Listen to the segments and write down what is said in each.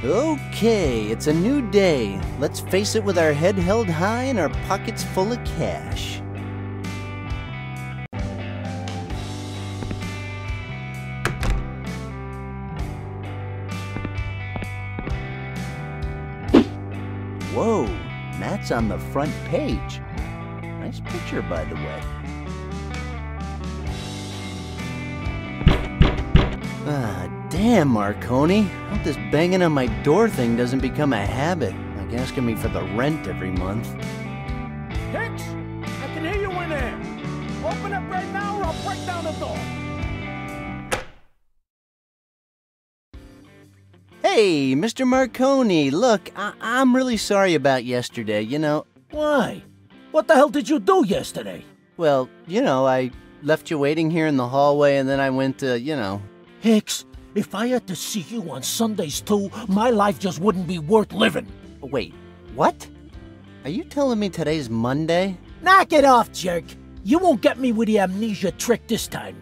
Okay, it's a new day. Let's face it with our head held high and our pockets full of cash. Whoa, Matt's on the front page. Nice picture, by the way. Ah, damn, Marconi. I hope this banging on my door thing doesn't become a habit, like asking me for the rent every month. Hicks, I can hear you in there. Open up right now or I'll break down the door. Hey, Mr. Marconi, look, I'm really sorry about yesterday, you know. Why? What the hell did you do yesterday? Well, you know, I left you waiting here in the hallway and then I went to, you know. Hicks, if I had to see you on Sundays too, my life just wouldn't be worth living. Wait, what? Are you telling me today's Monday? Knock it off, jerk. You won't get me with the amnesia trick this time.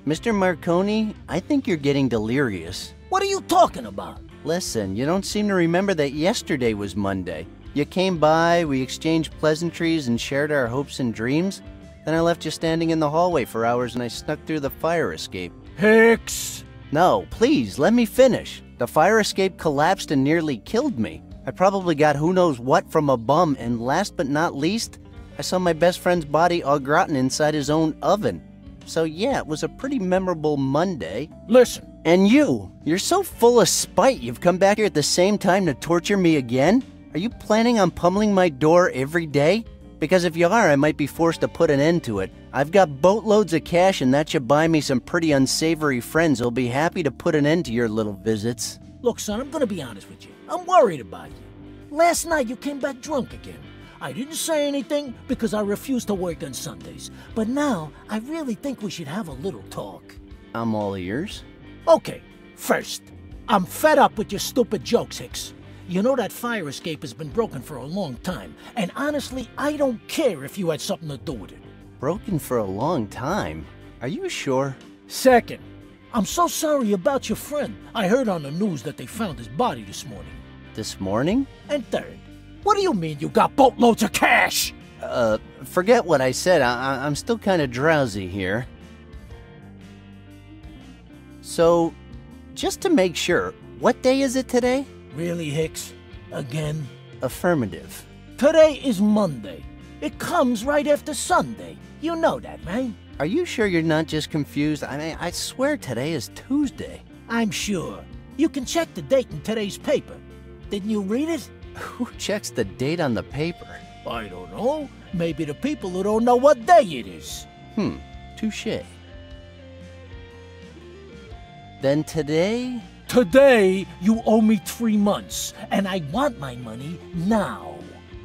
Mr. Marconi, I think you're getting delirious. What are you talking about? Listen, you don't seem to remember that yesterday was Monday. You came by, we exchanged pleasantries and shared our hopes and dreams. Then I left you standing in the hallway for hours and I snuck through the fire escape. Hicks! No, please, let me finish. The fire escape collapsed and nearly killed me. I probably got who knows what from a bum, and last but not least, I saw my best friend's body au gratin inside his own oven. So yeah, it was a pretty memorable Monday. Listen. And you're so full of spite you've come back here at the same time to torture me again? Are you planning on pummeling my door every day? Because if you are, I might be forced to put an end to it. I've got boatloads of cash and that should buy me some pretty unsavory friends who'll be happy to put an end to your little visits. Look, son, I'm gonna be honest with you. I'm worried about you. Last night you came back drunk again. I didn't say anything because I refuse to work on Sundays. But now, I really think we should have a little talk. I'm all ears. Okay, first, I'm fed up with your stupid jokes, Hicks. You know that fire escape has been broken for a long time, and honestly, I don't care if you had something to do with it. Broken for a long time? Are you sure? Second, I'm so sorry about your friend. I heard on the news that they found his body this morning. This morning? And third, what do you mean you got boatloads of cash? Forget what I said. I'm still kind of drowsy here. So, just to make sure, what day is it today? Really, Hicks? Again? Affirmative. Today is Monday. It comes right after Sunday. You know that, right? Are you sure you're not just confused? I mean, I swear today is Tuesday. I'm sure. You can check the date in today's paper. Didn't you read it? Who checks the date on the paper? I don't know. Maybe the people who don't know what day it is. Touché. Then today? Today, you owe me 3 months, and I want my money now.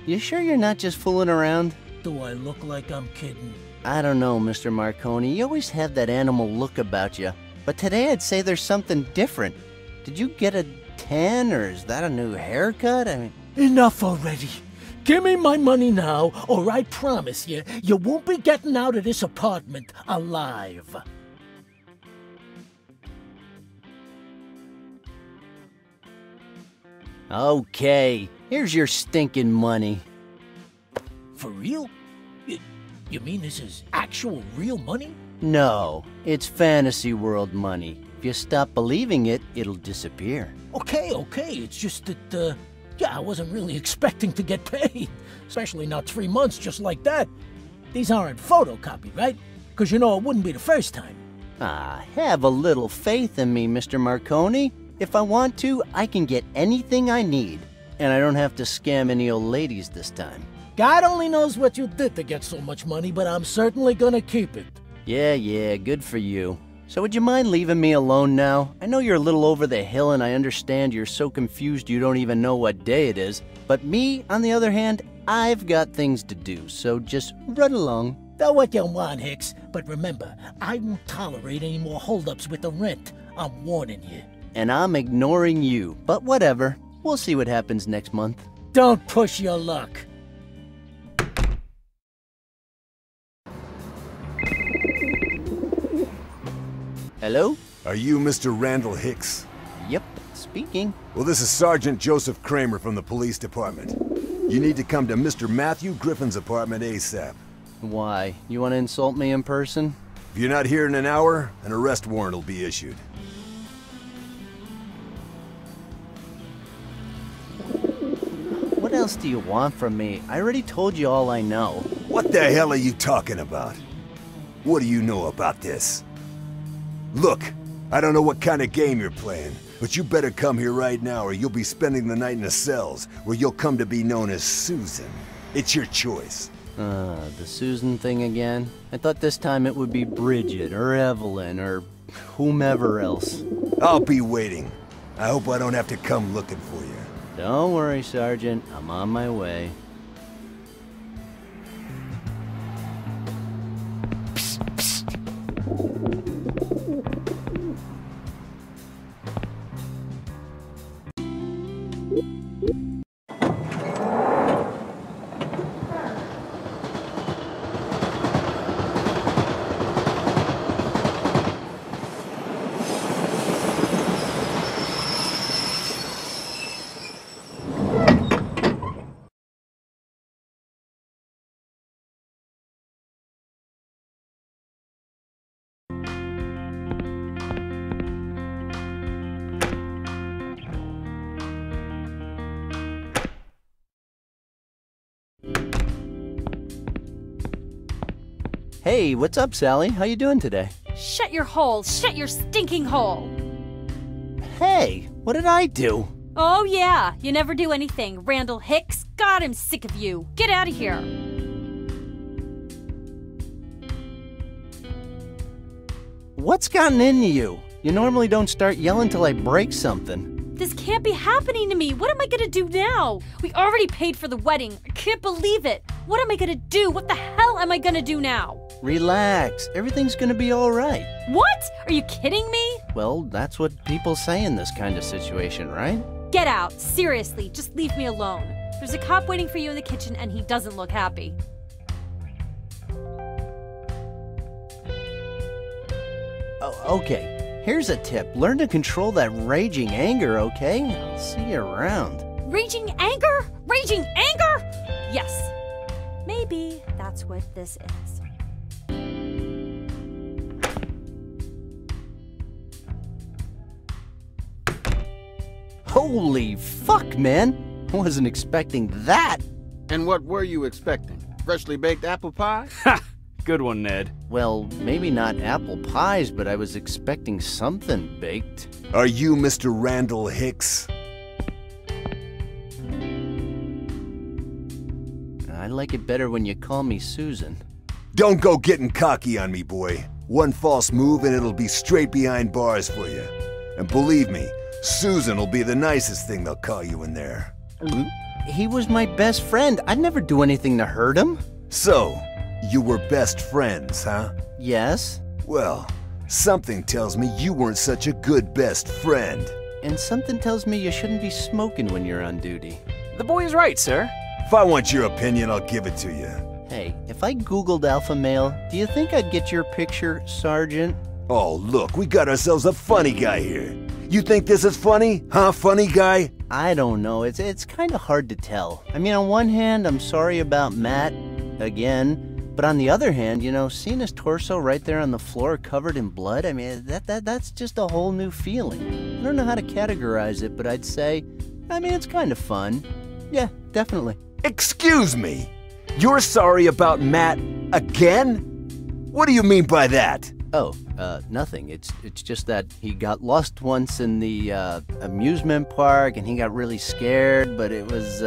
You sure you're not just fooling around? Do I look like I'm kidding? I don't know, Mr. Marconi. You always have that animal look about you. But today I'd say there's something different. Did you get a tan, or is that a new haircut? I mean... Enough already. Give me my money now, or I promise you, you won't be getting out of this apartment alive. Okay, here's your stinking money. For real? You mean this is actual real money? No, it's fantasy world money. If you stop believing it, it'll disappear. Okay, it's just that, yeah, I wasn't really expecting to get paid. Especially not 3 months just like that. These aren't photocopied, right? Because you know it wouldn't be the first time. Ah, have a little faith in me, Mr. Marconi. If I want to, I can get anything I need. And I don't have to scam any old ladies this time. God only knows what you did to get so much money, but I'm certainly gonna keep it. Yeah, good for you. So would you mind leaving me alone now? I know you're a little over the hill and I understand you're so confused you don't even know what day it is. But me, on the other hand, I've got things to do, so just run along. Do what you want, Hicks, but remember, I won't tolerate any more holdups with the rent. I'm warning you. And I'm ignoring you, but whatever. We'll see what happens next month. Don't push your luck. Hello? Are you Mr. Randal Hicks? Yep, speaking. Well, this is Sergeant Joseph Kramer from the police department. You need to come to Mr. Matthew Griffin's apartment ASAP. Why? You want to insult me in person? If you're not here in an hour, an arrest warrant will be issued. What else do you want from me? I already told you all I know. What the hell are you talking about? What do you know about this? Look, I don't know what kind of game you're playing, but you better come here right now or you'll be spending the night in the cells, where you'll come to be known as Susan. It's your choice. The Susan thing again? I thought this time it would be Bridget, or Evelyn, or whomever else. I'll be waiting. I hope I don't have to come looking for you. Don't worry, Sergeant. I'm on my way. Psst, psst. Hey, what's up, Sally? How you doing today? Shut your hole! Shut your stinking hole! Hey, what did I do? Oh yeah, you never do anything, Randal Hicks. God, I'm sick of you. Get out of here. What's gotten into you? You normally don't start yelling till I break something. This can't be happening to me. What am I gonna do now? We already paid for the wedding. I can't believe it. What am I gonna do? What the hell am I gonna do now? Relax. Everything's gonna be all right. What? Are you kidding me? Well, that's what people say in this kind of situation, right? Get out. Seriously, just leave me alone. There's a cop waiting for you in the kitchen and he doesn't look happy. Oh, okay. Here's a tip. Learn to control that raging anger, okay? I'll see you around. Raging anger? Raging anger? Yes. Maybe that's what this is. Holy fuck, man! I wasn't expecting that! And what were you expecting? Freshly baked apple pie? Ha! Good one, Ned. Well, maybe not apple pies, but I was expecting something baked. Are you Mr. Randal Hicks? I like it better when you call me Susan. Don't go getting cocky on me, boy. One false move and it'll be straight behind bars for you. And believe me, Susan will be the nicest thing they'll call you in there. He was my best friend. I'd never do anything to hurt him. So, you were best friends, huh? Yes. Well, something tells me you weren't such a good best friend. And something tells me you shouldn't be smoking when you're on duty. The boy is right, sir. If I want your opinion, I'll give it to you. Hey, if I Googled alpha male, do you think I'd get your picture, Sergeant? Oh, look, we got ourselves a funny guy here. You think this is funny? Huh, funny guy? I don't know. It's kind of hard to tell. I mean, on one hand, I'm sorry about Matt, again. But on the other hand, you know, seeing his torso right there on the floor covered in blood, I mean, that's just a whole new feeling. I don't know how to categorize it, but I'd say, I mean, it's kind of fun. Yeah, definitely. Excuse me? You're sorry about Matt again? What do you mean by that? Oh, nothing. It's just that he got lost once in the amusement park and he got really scared, but it was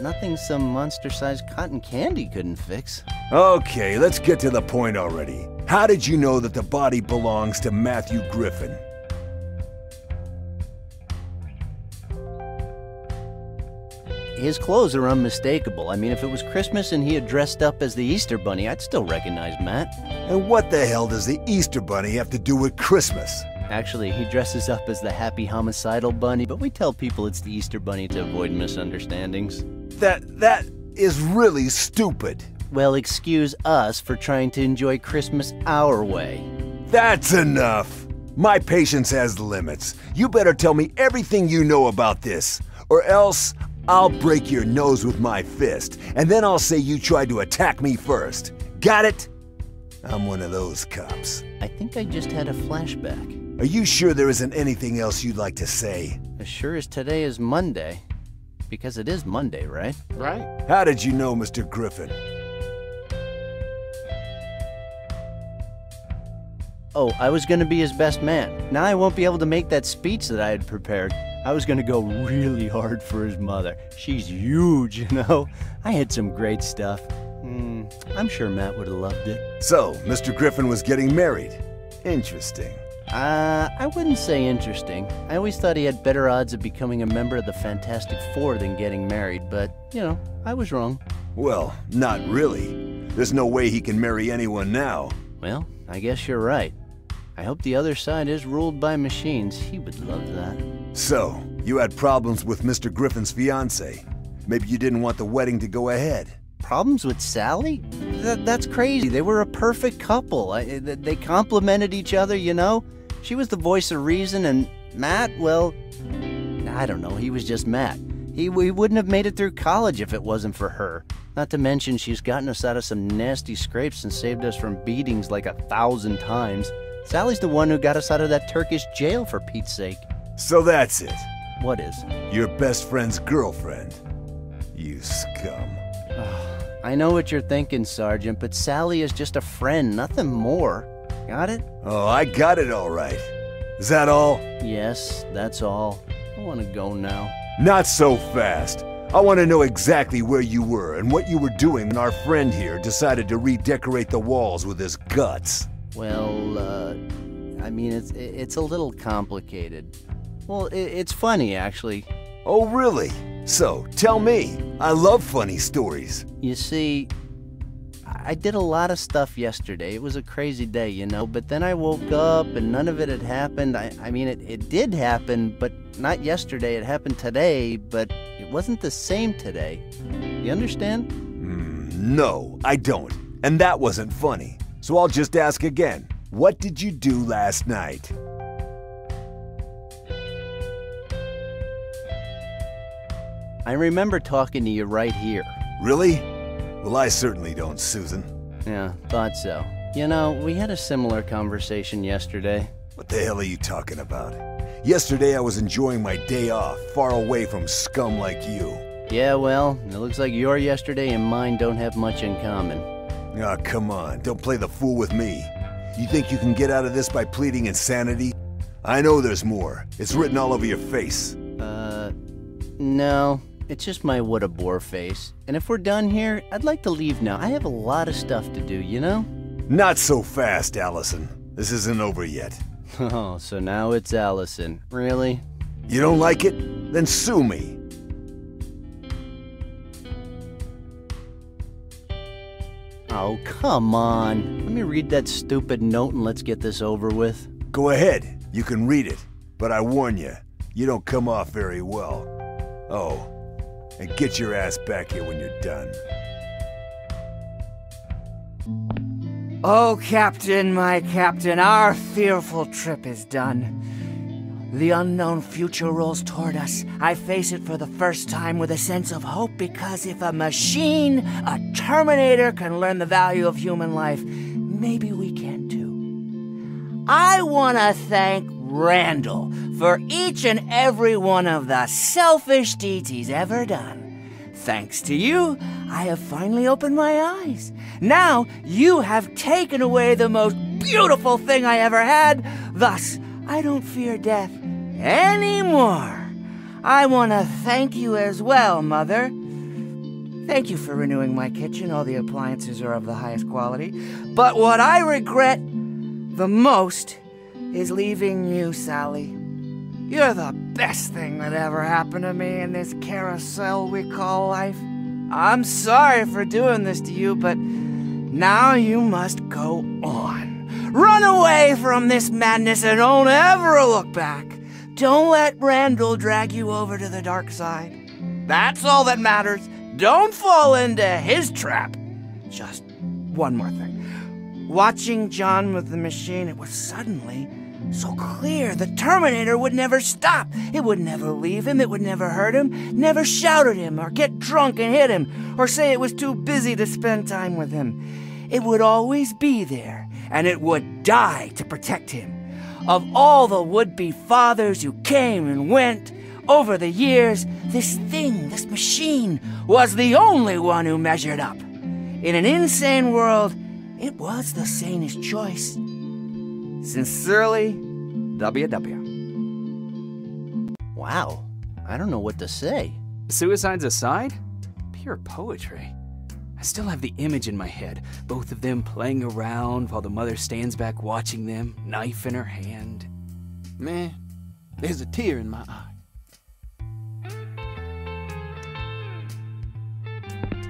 nothing some monster-sized cotton candy couldn't fix. Okay, let's get to the point already. How did you know that the body belongs to Matthew Griffin? His clothes are unmistakable. I mean, if it was Christmas and he had dressed up as the Easter Bunny, I'd still recognize Matt. And what the hell does the Easter Bunny have to do with Christmas? Actually, he dresses up as the happy homicidal bunny, but we tell people it's the Easter Bunny to avoid misunderstandings. That is really stupid. Well, excuse us for trying to enjoy Christmas our way. That's enough. My patience has limits. You better tell me everything you know about this, or else I'll break your nose with my fist, and then I'll say you tried to attack me first. Got it? I'm one of those cops. I think I just had a flashback. Are you sure there isn't anything else you'd like to say? As sure as today is Monday. Because it is Monday, right? Right? How did you know Mr. Griffin? Oh, I was gonna be his best man. Now I won't be able to make that speech that I had prepared. I was gonna go really hard for his mother. She's huge, you know? I had some great stuff. I'm sure Matt would have loved it. So, Mr. Griffin was getting married. Interesting. I wouldn't say interesting. I always thought he had better odds of becoming a member of the Fantastic Four than getting married, but, you know, I was wrong. Well, not really. There's no way he can marry anyone now. Well, I guess you're right. I hope the other side is ruled by machines. He would love that. So, you had problems with Mr. Griffin's fiancée. Maybe you didn't want the wedding to go ahead. Problems with Sally? That's crazy. They were a perfect couple. They complemented each other, you know? She was the voice of reason, and Matt, well, I don't know. He was just Matt. He wouldn't have made it through college if it wasn't for her. Not to mention, she's gotten us out of some nasty scrapes and saved us from beatings like 1,000 times. Sally's the one who got us out of that Turkish jail, for Pete's sake. So that's it. What is? Your best friend's girlfriend. You scum. I know what you're thinking, Sergeant, but Sally is just a friend, nothing more. Got it? Oh, I got it all right. Is that all? Yes, that's all. I want to go now. Not so fast. I want to know exactly where you were and what you were doing when our friend here decided to redecorate the walls with his guts. Well, I mean, it's a little complicated. Well, it's funny, actually. Oh, really? So, tell me. I love funny stories. You see, I did a lot of stuff yesterday. It was a crazy day, you know, but then I woke up and none of it had happened. I mean, it did happen, but not yesterday. It happened today, but it wasn't the same today. You understand? No, I don't. And that wasn't funny. So I'll just ask again. What did you do last night? I remember talking to you right here. Really? Well, I certainly don't, Susan. Yeah, thought so. You know, we had a similar conversation yesterday. What the hell are you talking about? Yesterday I was enjoying my day off, far away from scum like you. Yeah, well, it looks like your yesterday and mine don't have much in common. Ah, come on, don't play the fool with me. You think you can get out of this by pleading insanity? I know there's more. It's written all over your face. No. It's just my what a bore face. And if we're done here, I'd like to leave now. I have a lot of stuff to do, you know? Not so fast, Allison. This isn't over yet. Oh, so now it's Allison. Really? You don't like it? Then sue me. Oh, come on. Let me read that stupid note and let's get this over with. Go ahead. You can read it. But I warn you, you don't come off very well. Oh. And get your ass back here when you're done. Oh, Captain, my Captain, our fearful trip is done. The unknown future rolls toward us. I face it for the first time with a sense of hope, because if a machine, a Terminator, can learn the value of human life, maybe we can too. I want to thank Randal for each and every one of the selfish deeds he's ever done. Thanks to you, I have finally opened my eyes. Now you have taken away the most beautiful thing I ever had. Thus, I don't fear death anymore. I want to thank you as well, Mother. Thank you for renewing my kitchen. All the appliances are of the highest quality. But what I regret the most is leaving you, Sally. You're the best thing that ever happened to me in this carousel we call life. I'm sorry for doing this to you, but now you must go on. Run away from this madness and don't ever look back. Don't let Randal drag you over to the dark side. That's all that matters. Don't fall into his trap. Just one more thing. Watching John with the machine, it was suddenly So clear, the Terminator would never stop. It would never leave him, it would never hurt him, never shout at him, or get drunk and hit him, or say it was too busy to spend time with him. It would always be there, and it would die to protect him. Of all the would-be fathers who came and went over the years, this thing, this machine, was the only one who measured up. In an insane world, it was the sanest choice. Sincerely, WW. Wow, I don't know what to say. Suicides aside, pure poetry. I still have the image in my head, both of them playing around while the mother stands back watching them, knife in her hand. Man, there's a tear in my eye.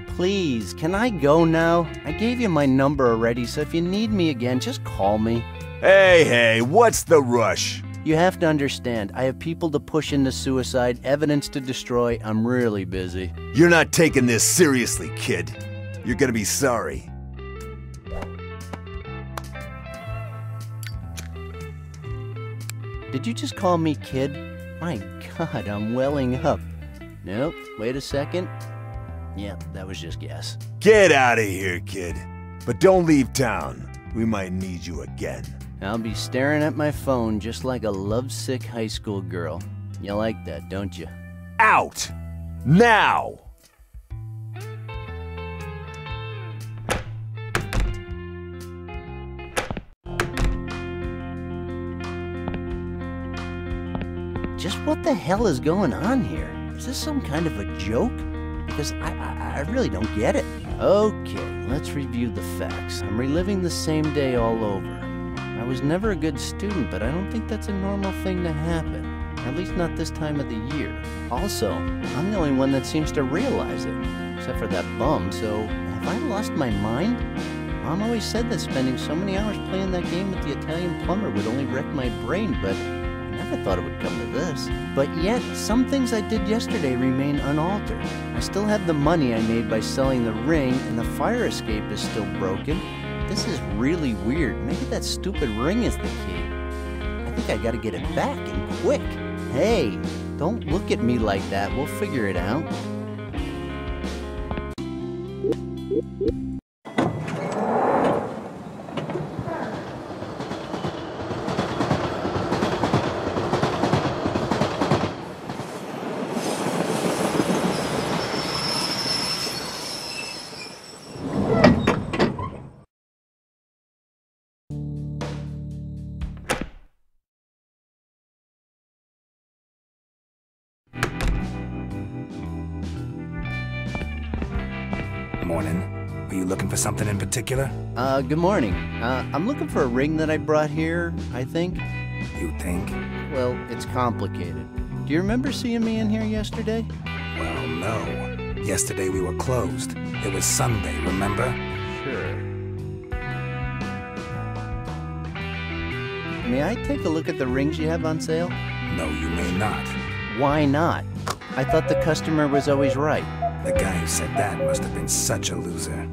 Please, can I go now? I gave you my number already, so if you need me again, just call me. Hey, what's the rush? You have to understand, I have people to push into suicide, evidence to destroy. I'm really busy. You're not taking this seriously, kid. You're gonna be sorry. Did you just call me kid? My God, I'm welling up. Nope, wait a second. Yep, that was just guess. Get out of here, kid. But don't leave town. We might need you again. I'll be staring at my phone just like a lovesick high school girl. You like that, don't you? Out! Now! Just what the hell is going on here? Is this some kind of a joke? Because I really don't get it. Okay, let's review the facts. I'm reliving the same day all over. I was never a good student, but I don't think that's a normal thing to happen. At least not this time of the year. Also, I'm the only one that seems to realize it. Except for that bum, so have I lost my mind? Mom always said that spending so many hours playing that game with the Italian plumber would only wreck my brain, but I never thought it would come to this. But yet, some things I did yesterday remain unaltered. I still have the money I made by selling the ring, and the fire escape is still broken. This is really weird. Maybe that stupid ring is the key. I think I gotta get it back, and quick. Hey, don't look at me like that. We'll figure it out. Morning. Are you looking for something in particular? Good morning. I'm looking for a ring that I brought here, I think. You think? Well, it's complicated. Do you remember seeing me in here yesterday? Well, no. Yesterday we were closed. It was Sunday, remember? Sure. May I take a look at the rings you have on sale? No, you may not. Why not? I thought the customer was always right. The guy who said that must have been such a loser.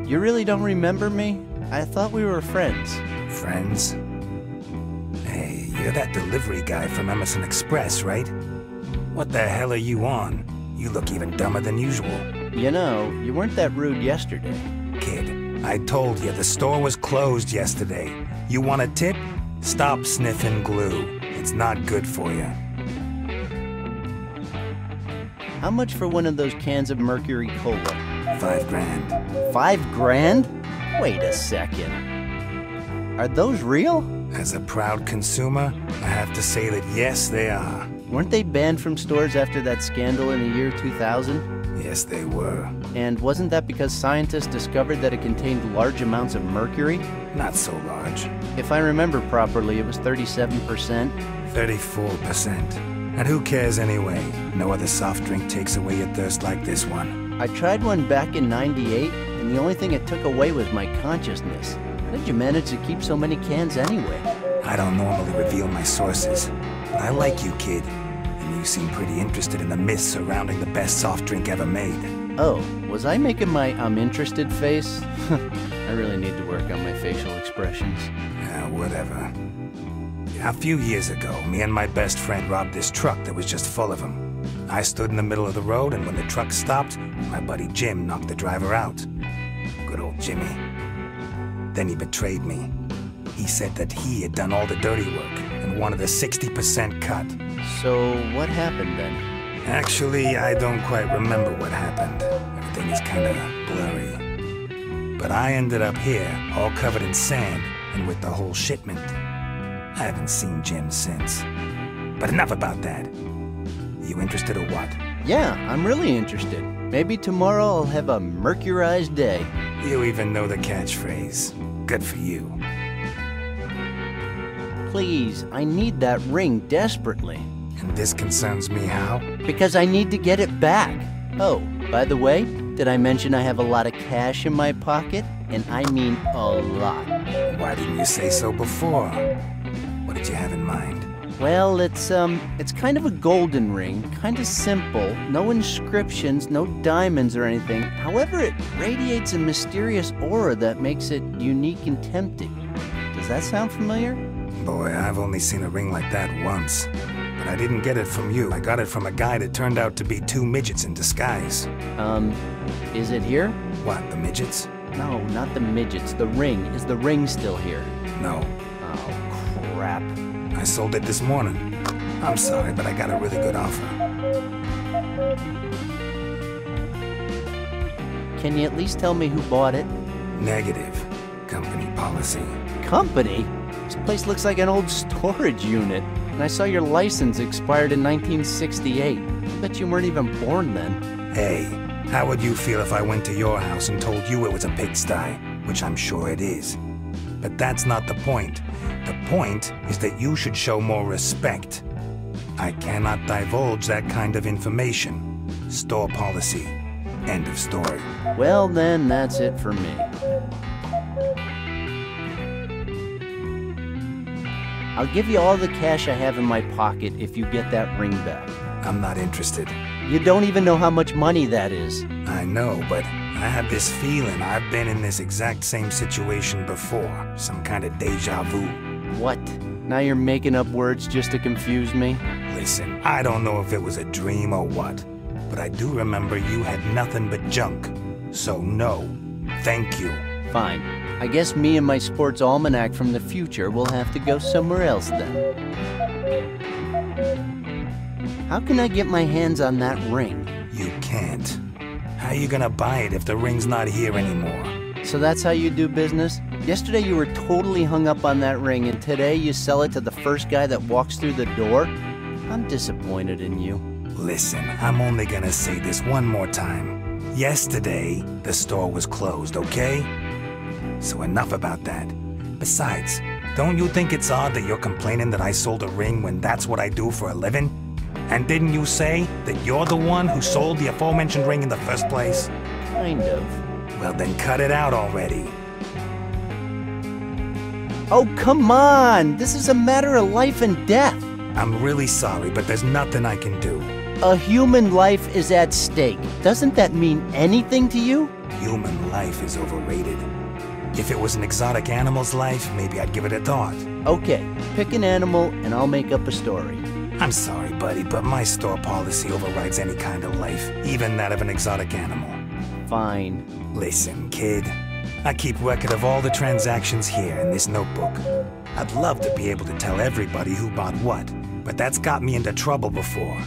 You really don't remember me? I thought we were friends. Friends? Hey, you're that delivery guy from Emerson Express, right? What the hell are you on? You look even dumber than usual. You know, you weren't that rude yesterday. Kid, I told you the store was closed yesterday. You want a tip? Stop sniffing glue. It's not good for you. How much for one of those cans of Mercury Cola? $5 grand. $5 grand? Wait a second. Are those real? As a proud consumer, I have to say that yes, they are. Weren't they banned from stores after that scandal in the year 2000? Yes, they were. And wasn't that because scientists discovered that it contained large amounts of mercury? Not so large. If I remember properly, it was 37%. 34%. And who cares anyway? No other soft drink takes away your thirst like this one. I tried one back in '98, and the only thing it took away was my consciousness. How did you manage to keep so many cans anyway? I don't normally reveal my sources, but I like you, kid. And you seem pretty interested in the myths surrounding the best soft drink ever made. Oh, was I making my I'm interested face? I really need to work on my facial expressions. Yeah, whatever. A few years ago, me and my best friend robbed this truck that was just full of them. I stood in the middle of the road, and when the truck stopped, my buddy Jim knocked the driver out. Good old Jimmy. Then he betrayed me. He said that he had done all the dirty work and wanted a 60% cut. So what happened then? Actually, I don't quite remember what happened. Everything is kind of blurry. But I ended up here, all covered in sand, and with the whole shipment. I haven't seen Jim since. But enough about that. You interested or what? Yeah, I'm really interested. Maybe tomorrow I'll have a mercurized day. You even know the catchphrase. Good for you. Please, I need that ring desperately. And this concerns me how? Because I need to get it back. Oh, by the way, did I mention I have a lot of cash in my pocket? And I mean a lot. Why didn't you say so before? What did you have in mind? Well, it's kind of a golden ring, kind of simple, no inscriptions, no diamonds or anything. However, it radiates a mysterious aura that makes it unique and tempting. Does that sound familiar? Boy, I've only seen a ring like that once. But I didn't get it from you. I got it from a guy that turned out to be two midgets in disguise. Is it here? What, the midgets? No, not the midgets. The ring. Is the ring still here? No. Oh, crap. I sold it this morning. I'm sorry, but I got a really good offer. Can you at least tell me who bought it? Negative. Company policy. Company? This place looks like an old storage unit. And I saw your license expired in 1968. I bet you weren't even born then. Hey, how would you feel if I went to your house and told you it was a pigsty? Which I'm sure it is. But that's not the point. The point is that you should show more respect. I cannot divulge that kind of information. Store policy. End of story. Well, then, that's it for me. I'll give you all the cash I have in my pocket if you get that ring back. I'm not interested. You don't even know how much money that is. I know, but I have this feeling I've been in this exact same situation before. Some kind of deja vu. What? Now you're making up words just to confuse me? Listen, I don't know if it was a dream or what, but I do remember you had nothing but junk. So no, thank you. Fine. I guess me and my sports almanac from the future will have to go somewhere else then. How can I get my hands on that ring? You can't. How are you gonna buy it if the ring's not here anymore? So that's how you do business? Yesterday you were totally hung up on that ring, and today you sell it to the first guy that walks through the door? I'm disappointed in you. Listen, I'm only gonna say this one more time. Yesterday, the store was closed, okay? So enough about that. Besides, don't you think it's odd that you're complaining that I sold a ring when that's what I do for a living? And didn't you say that you're the one who sold the aforementioned ring in the first place? Kind of. Well, then cut it out already. Oh, come on! This is a matter of life and death. I'm really sorry, but there's nothing I can do. A human life is at stake. Doesn't that mean anything to you? Human life is overrated. If it was an exotic animal's life, maybe I'd give it a thought. Okay, pick an animal and I'll make up a story. I'm sorry, buddy, but my store policy overrides any kind of life, even that of an exotic animal. Fine. Listen, kid. I keep record of all the transactions here in this notebook. I'd love to be able to tell everybody who bought what, but that's got me into trouble before.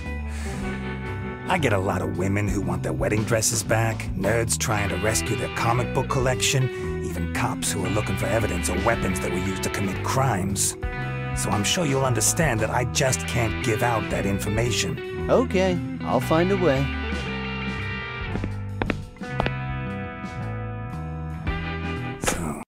I get a lot of women who want their wedding dresses back, nerds trying to rescue their comic book collection, even cops who are looking for evidence or weapons that were used to commit crimes. So I'm sure you'll understand that I just can't give out that information. Okay, I'll find a way. So...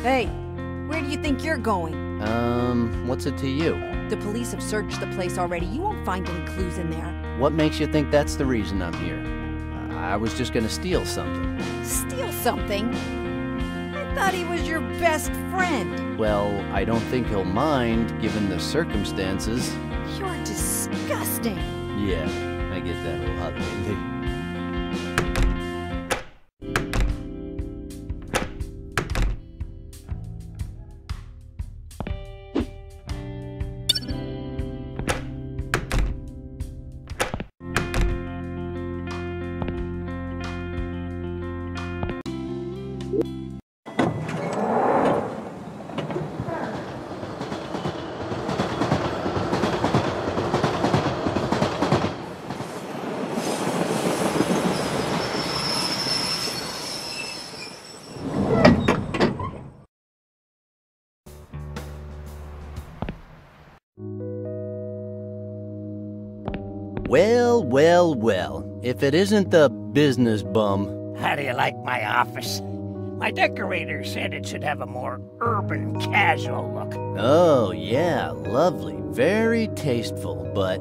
Hey, where do you think you're going? What's it to you? The police have searched the place already. You won't find any clues in there. What makes you think that's the reason I'm here? I was just gonna steal something. Steal something? I thought he was your best friend. Well, I don't think he'll mind, given the circumstances. You're disgusting. Yeah, I get that a lot lately. Well, well, well. If it isn't the business bum. How do you like my office? My decorator said it should have a more urban, casual look. Oh, yeah, lovely. Very tasteful, but...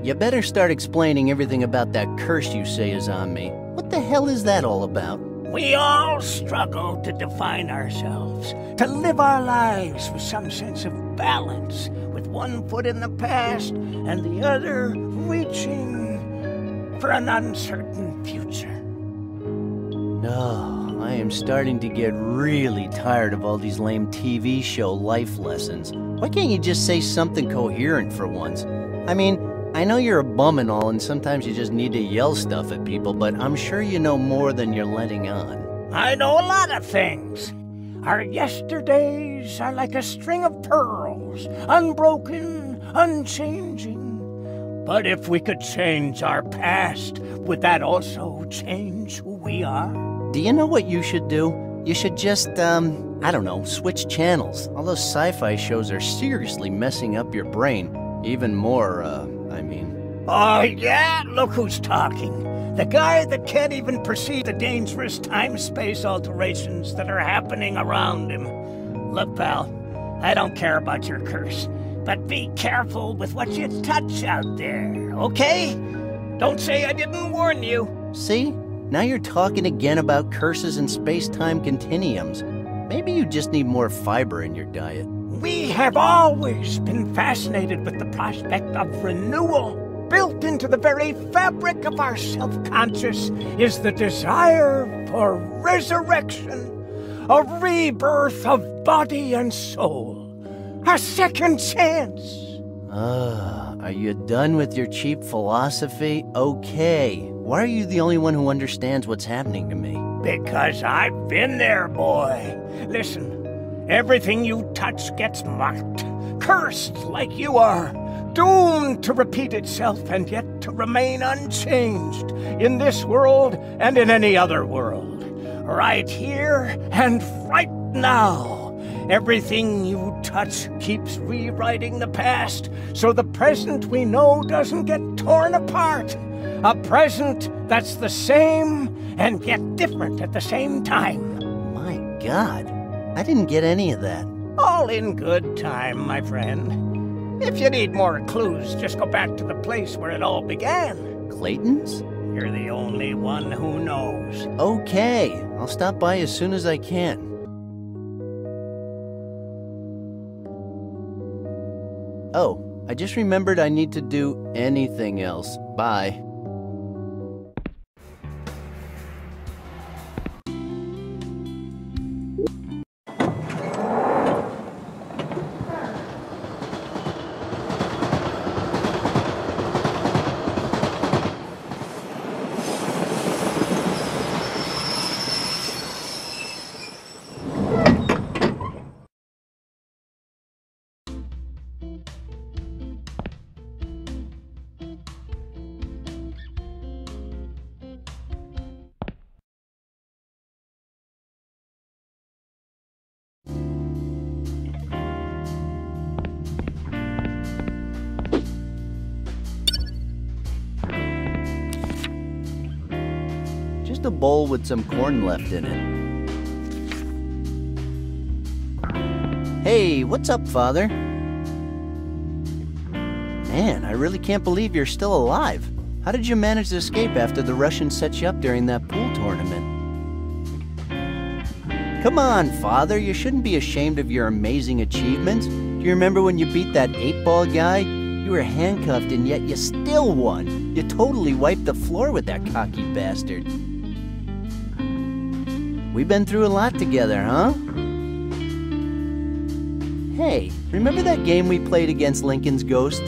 You better start explaining everything about that curse you say is on me. What the hell is that all about? We all struggle to define ourselves, to live our lives with some sense of balance, with one foot in the past and the other reaching for an uncertain future. Oh, I am starting to get really tired of all these lame TV show life lessons. Why can't you just say something coherent for once? I mean, I know you're a bum and all, and sometimes you just need to yell stuff at people, but I'm sure you know more than you're letting on. I know a lot of things. Our yesterdays are like a string of pearls, unbroken, unchanging. But if we could change our past, would that also change who we are? Do you know what you should do? You should just, I don't know, switch channels. All those sci-fi shows are seriously messing up your brain. Even more, Oh, yeah? Look who's talking. The guy that can't even perceive the dangerous time-space alterations that are happening around him. Look, pal, I don't care about your curse, but be careful with what you touch out there, okay? Don't say I didn't warn you. See? Now you're talking again about curses and space-time continuums. Maybe you just need more fiber in your diet. We have always been fascinated with the prospect of renewal. Built into the very fabric of our self-conscious is the desire for resurrection, a rebirth of body and soul, a second chance. Are you done with your cheap philosophy? Okay. Why are you the only one who understands what's happening to me? Because I've been there, boy. Listen, everything you touch gets marked, cursed like you are. Doomed to repeat itself and yet to remain unchanged in this world and in any other world. Right here and right now. Everything you touch keeps rewriting the past so the present we know doesn't get torn apart. A present that's the same and yet different at the same time. My God, I didn't get any of that. All in good time, my friend. If you need more clues, just go back to the place where it all began. Clayton's? You're the only one who knows. Okay, I'll stop by as soon as I can. Oh, I just remembered I need to do anything else. Bye. a bowl with some corn left in it. Hey, what's up, Father? Man, I really can't believe you're still alive. How did you manage to escape after the Russians set you up during that pool tournament? Come on, Father, you shouldn't be ashamed of your amazing achievements. Do you remember when you beat that 8-ball guy? You were handcuffed and yet you still won. You totally wiped the floor with that cocky bastard. We've been through a lot together, huh? Hey, remember that game we played against Lincoln's Ghost?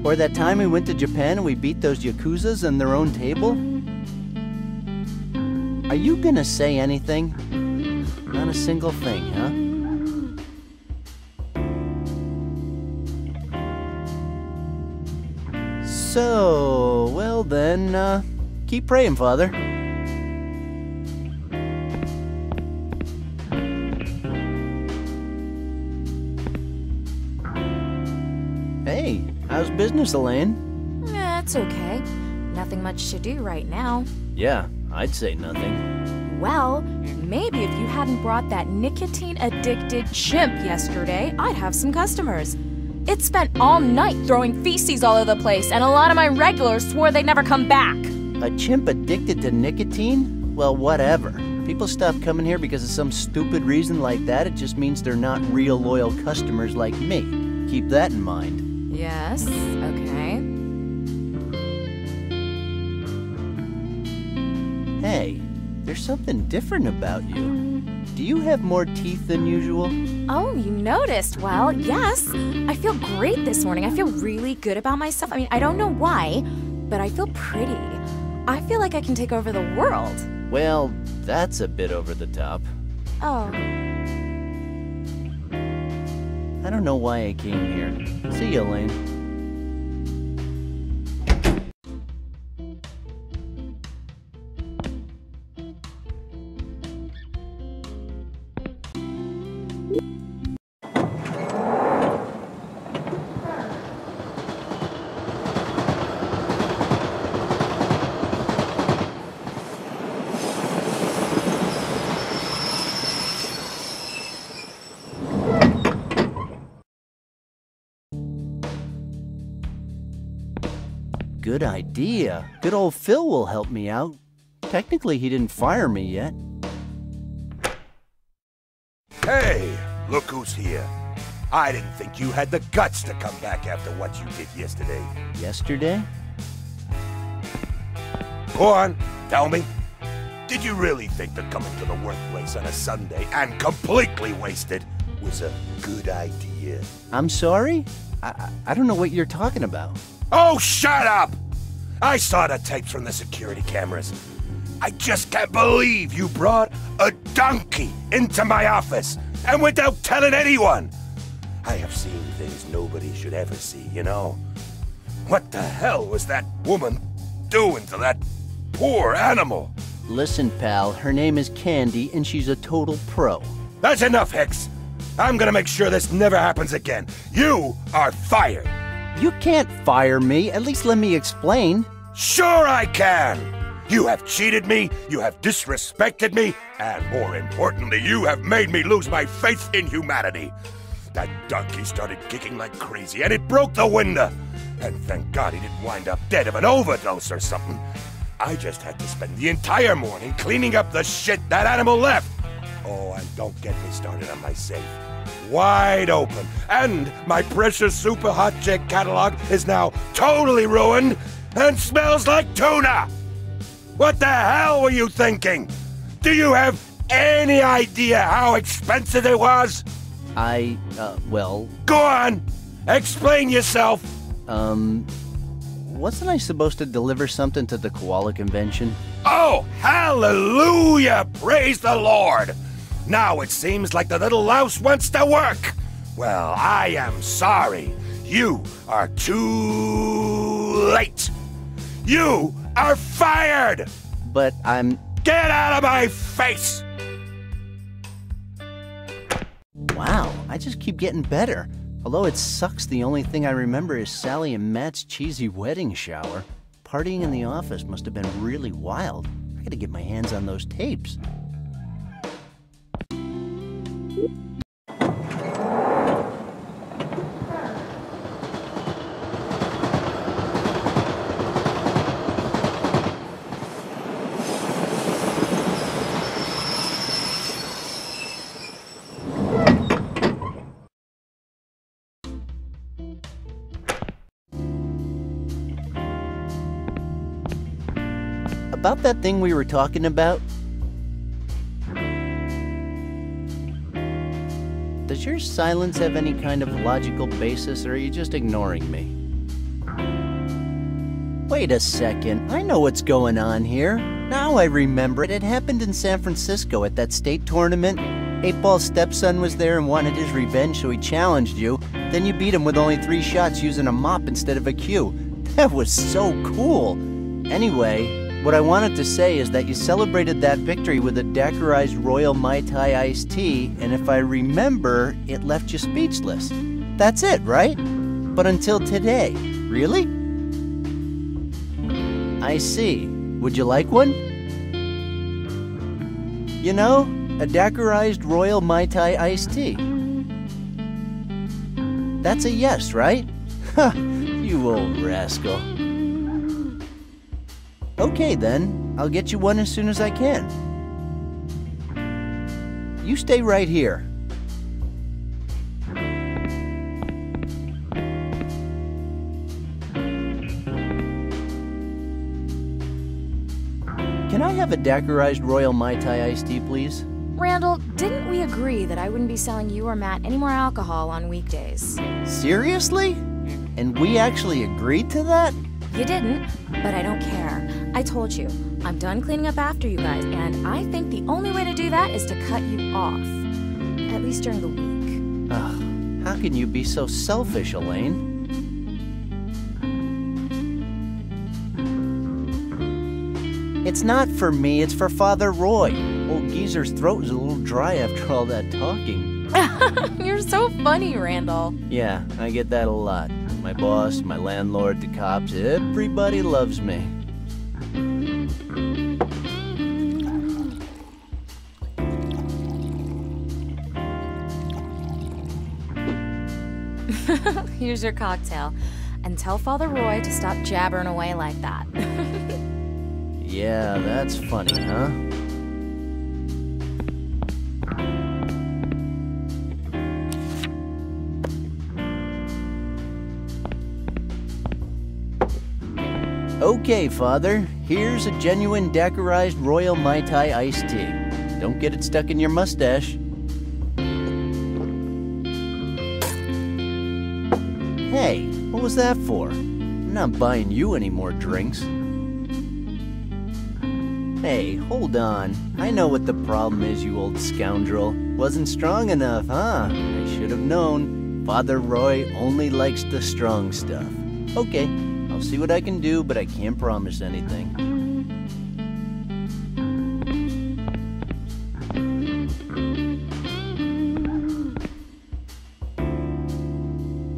Or that time we went to Japan and we beat those Yakuzas in their own table? Are you gonna say anything? Not a single thing, huh? So, well then, keep praying, Father. Hey, how's business, Elaine? It's okay. Nothing much to do right now. Yeah, I'd say nothing. Well, maybe if you hadn't brought that nicotine-addicted chimp yesterday, I'd have some customers. It spent all night throwing feces all over the place, and a lot of my regulars swore they'd never come back. A chimp addicted to nicotine? Well, whatever. People stop coming here because of some stupid reason like that. It just means they're not real loyal customers like me. Keep that in mind. Yes, okay. Hey, there's something different about you. Do you have more teeth than usual? Oh, you noticed. Well, yes. I feel great this morning. I feel really good about myself. I mean, I don't know why, but I feel pretty. I feel like I can take over the world. Well, that's a bit over the top. Oh. I don't know why I came here. See you, Elaine. Good idea. Good old Phil will help me out. Technically, he didn't fire me yet. Hey, look who's here. I didn't think you had the guts to come back after what you did yesterday. Yesterday? Go on, tell me. Did you really think that coming to the workplace on a Sunday and completely wasted was a good idea? I'm sorry? I don't know what you're talking about. Oh, shut up! I saw the tapes from the security cameras. I just can't believe you brought a donkey into my office and without telling anyone. I have seen things nobody should ever see, you know. What the hell was that woman doing to that poor animal? Listen, pal, her name is Candy and she's a total pro. That's enough, Hicks. I'm gonna make sure this never happens again. You are fired. You can't fire me. At least let me explain. Sure I can. You have cheated me, you have disrespected me, and more importantly, you have made me lose my faith in humanity. That donkey started kicking like crazy, and it broke the window. And thank God he didn't wind up dead of an overdose or something. I just had to spend the entire morning cleaning up the shit that animal left. Oh, and don't get me started on my safe. Wide open, and my precious super hot chick catalog is now totally ruined and smells like tuna! What the hell were you thinking? Do you have any idea how expensive it was? Well... Go on! Explain yourself! Wasn't I supposed to deliver something to the koala convention? Oh, hallelujah! Praise the Lord! Now it seems like the little louse wants to work. Well, I am sorry. You are too late. You are fired! But I'm... Get out of my face! Wow, I just keep getting better. Although it sucks, the only thing I remember is Sally and Matt's cheesy wedding shower. partying in the office must have been really wild. I gotta get my hands on those tapes. About that thing we were talking about, does your silence have any kind of logical basis, or are you just ignoring me? Wait a second, I know what's going on here. Now I remember it. It happened in San Francisco at that state tournament. 8-Ball's stepson was there and wanted his revenge, so he challenged you. Then you beat him with only 3 shots using a mop instead of a cue. That was so cool. Anyway, what I wanted to say is that you celebrated that victory with a daiquirized Royal Mai Tai iced tea, and if I remember, it left you speechless. That's it, right? But until today. Really? I see. Would you like one? You know, a daiquirized Royal Mai Tai iced tea. That's a yes, right? Ha! You old rascal. Okay then, I'll get you one as soon as I can. You stay right here. Can I have a daiquirized Royal Mai Tai iced tea, please? Randall, didn't we agree that I wouldn't be selling you or Matt any more alcohol on weekdays? Seriously? And we actually agreed to that? You didn't, but I don't care. I told you, I'm done cleaning up after you guys, and I think the only way to do that is to cut you off. At least during the week. Ugh, how can you be so selfish, Elaine? It's not for me, it's for Father Roy. Old geezer's throat is a little dry after all that talking. You're so funny, Randall. Yeah, I get that a lot. My boss, my landlord, the cops, everybody loves me. Here's your cocktail. And tell Father Roy to stop jabbering away like that. Yeah, that's funny, huh? Okay, Father, here's a genuine daiquirized Royal Mai Tai iced tea. Don't get it stuck in your mustache. Hey, what was that for? I'm not buying you any more drinks. Hey, hold on. I know what the problem is, you old scoundrel. Wasn't strong enough, huh? I should have known. Father Roy only likes the strong stuff. Okay, I'll see what I can do, but I can't promise anything.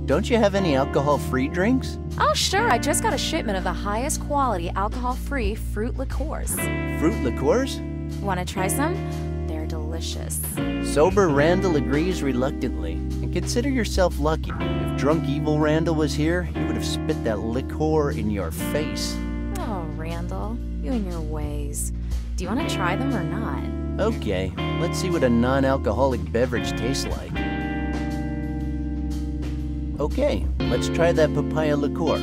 Don't you have any alcohol-free drinks? Oh, sure. I just got a shipment of the highest quality alcohol-free fruit liqueurs. Fruit liqueurs? Want to try some? They're delicious. Sober Randal agrees reluctantly. And consider yourself lucky. If drunk evil Randal was here, he would have spit that liqueur in your face. Oh, Randall, you and your ways. Do you want to try them or not? Okay, let's see what a non-alcoholic beverage tastes like. Okay, let's try that papaya liqueur.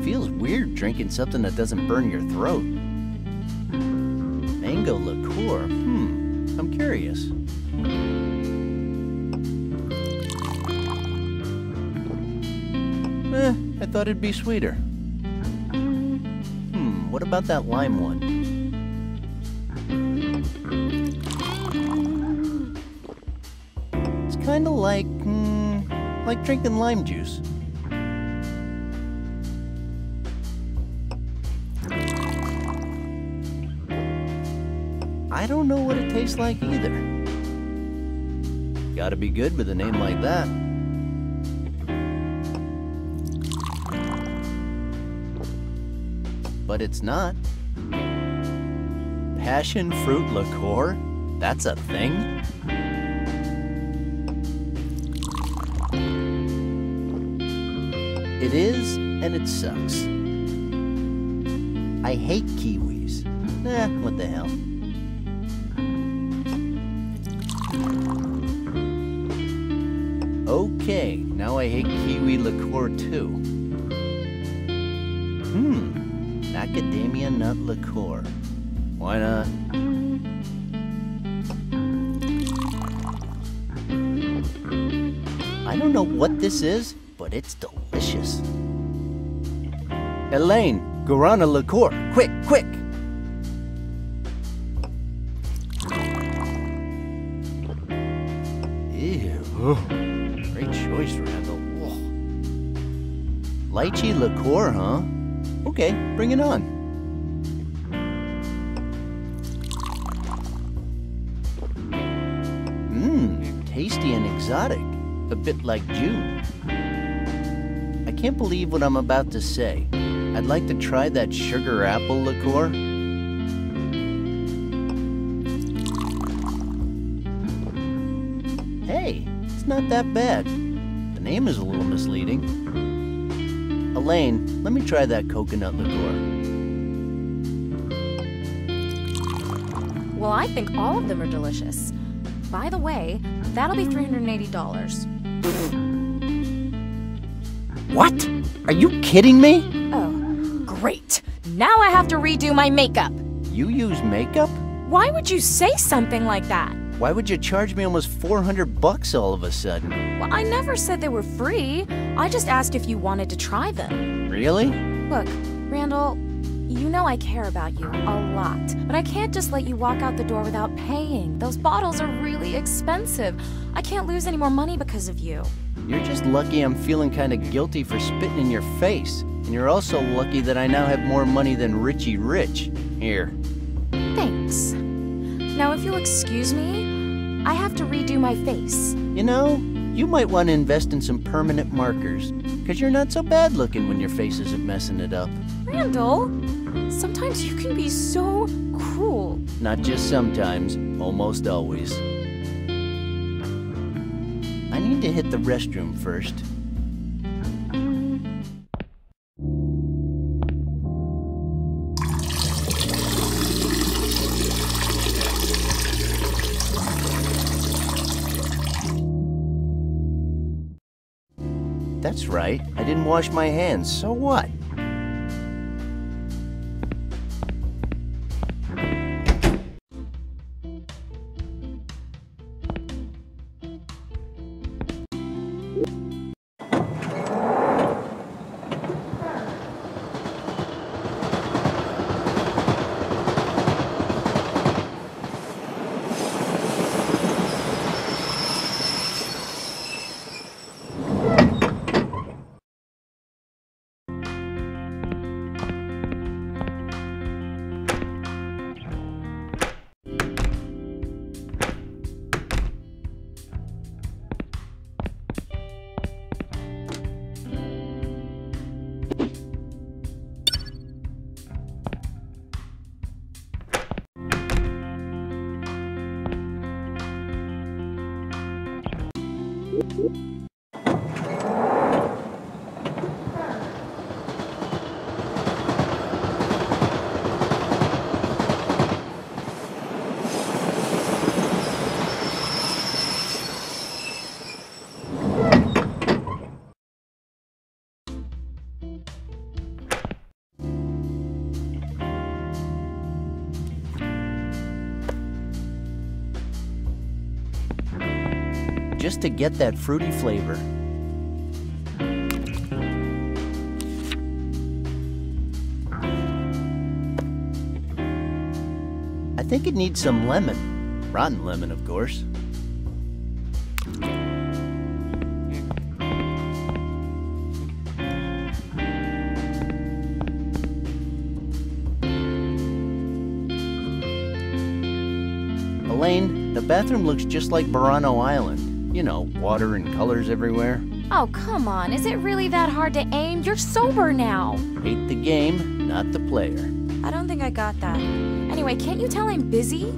Feels weird drinking something that doesn't burn your throat. Mango liqueur, I'm curious. I thought it'd be sweeter. What about that lime one? Kinda like drinking lime juice. I don't know what it tastes like either. Gotta be good with a name like that. but it's not. Passion fruit liqueur? That's a thing? It is, and it sucks. I hate kiwis. What the hell. Okay, now I hate kiwi liqueur too. Macadamia nut liqueur. Why not? I don't know what this is, but it's delicious. Elaine, guarana liqueur. Quick, quick! Ew. Great choice, Randal. Ugh. Lychee liqueur, huh? Okay, bring it on. Tasty and exotic. A bit like June. I can't believe what I'm about to say. I'd like to try that sugar apple liqueur. Hey, it's not that bad. The name is a little misleading. Elaine, let me try that coconut liqueur. Well, I think all of them are delicious. By the way, that'll be $380. What? Are you kidding me? Oh, great. Now I have to redo my makeup. You use makeup? Why would you say something like that? Why would you charge me almost $400 all of a sudden? Well, I never said they were free. I just asked if you wanted to try them. Really? Look, Randal, you know I care about you a lot, but I can't just let you walk out the door without paying. Those bottles are really expensive. I can't lose any more money because of you. You're just lucky I'm feeling kind of guilty for spitting in your face. And you're also lucky that I now have more money than Richie Rich. Here. Thanks. Now, if you'll excuse me, I have to redo my face. You know, you might want to invest in some permanent markers, because you're not so bad looking when your face isn't messing it up. Randal, sometimes you can be so cruel. Not just sometimes, almost always. I need to hit the restroom first. That's right, I didn't wash my hands, so what? Just to get that fruity flavor. I think it needs some lemon. Rotten lemon, of course. Elaine, the bathroom looks just like Burano Island. You know, water and colors everywhere. Oh, come on. Is it really that hard to aim? You're sober now. Hate the game, not the player. I don't think I got that. Anyway, can't you tell I'm busy?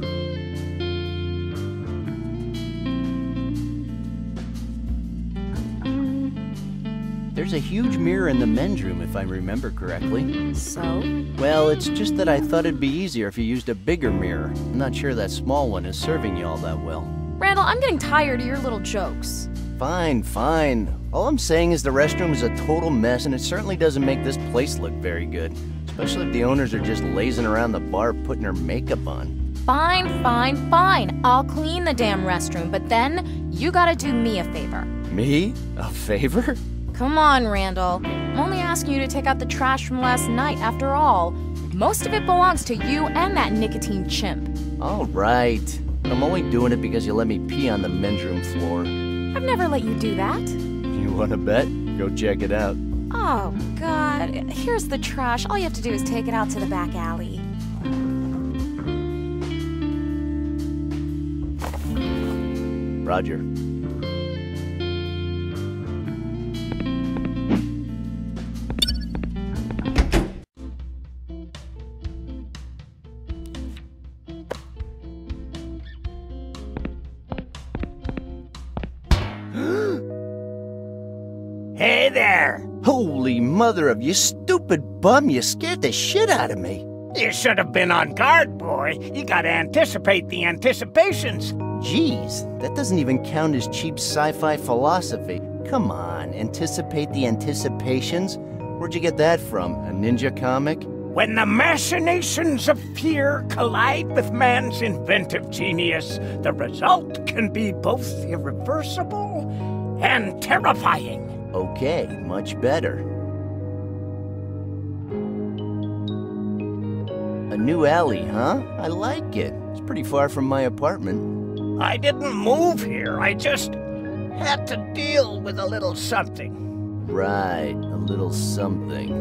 There's a huge mirror in the men's room, if I remember correctly. So? Well, it's just that I thought it'd be easier if you used a bigger mirror. I'm not sure that small one is serving you all that well. Randall, I'm getting tired of your little jokes. Fine, fine. All I'm saying is the restroom is a total mess, and it certainly doesn't make this place look very good. Especially if the owners are just lazing around the bar putting their makeup on. Fine, fine, fine. I'll clean the damn restroom, but then you gotta do me a favor. Me? A favor? Come on, Randall. I'm only asking you to take out the trash from last night, after all. Most of it belongs to you and that nicotine chimp. All right. I'm only doing it because you let me pee on the men's room floor. I've never let you do that. You wanna bet? Go check it out. Oh, God. Here's the trash. All you have to do is take it out to the back alley. Roger. Hey there! Holy mother of you stupid bum, you scared the shit out of me. You should have been on guard, boy. You gotta anticipate the anticipations. Jeez, that doesn't even count as cheap sci-fi philosophy. Come on, anticipate the anticipations? Where'd you get that from? A ninja comic? When the machinations of fear collide with man's inventive genius, the result can be both irreversible and terrifying. Okay, much better. A new alley, huh? I like it. It's pretty far from my apartment. I didn't move here. I just had to deal with a little something. Right, a little something.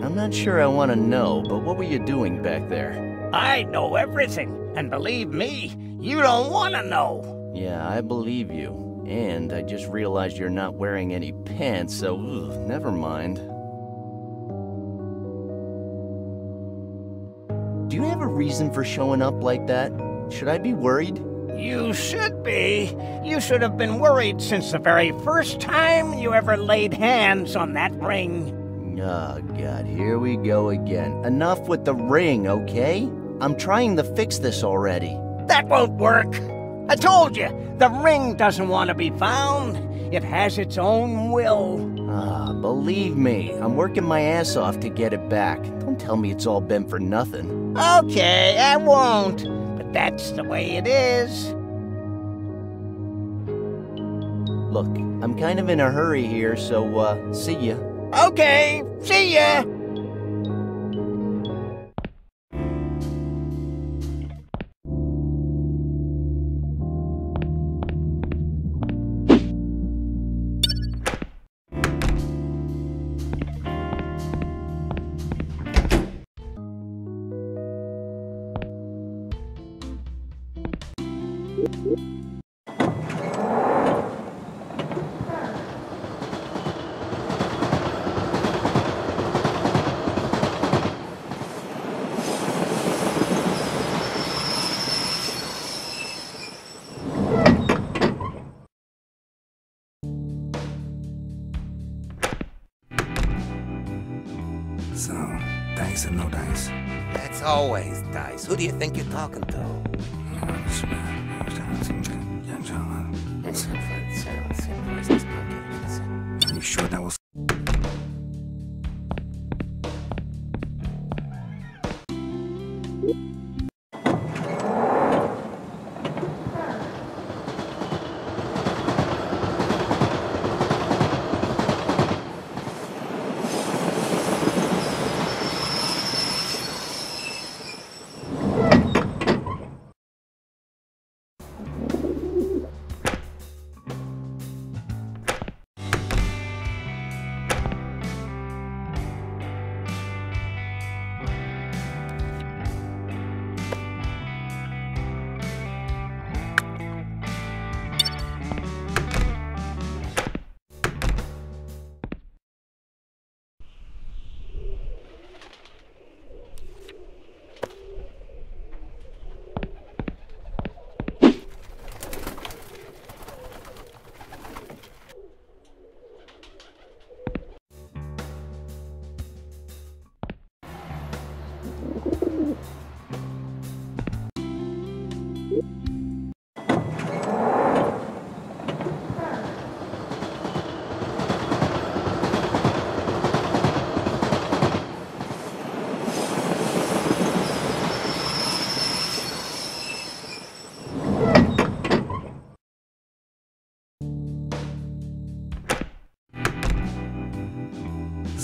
I'm not sure I want to know, but what were you doing back there? I know everything, and believe me, you don't want to know. Yeah, I believe you. And I just realized you're not wearing any pants, so never mind. Do you have a reason for showing up like that? Should I be worried? You should be. You should have been worried since the very first time you ever laid hands on that ring. Oh, God, here we go again. Enough with the ring, okay? I'm trying to fix this already. That won't work. I told you, the ring doesn't want to be found. It has its own will. Believe me, I'm working my ass off to get it back. Don't tell me it's all been for nothing. Okay, I won't. But that's the way it is. Look, I'm kind of in a hurry here, so, see ya. Okay, see ya! So, dice or no dice? That's always dice. Who do you think you're talking to? You sure that was...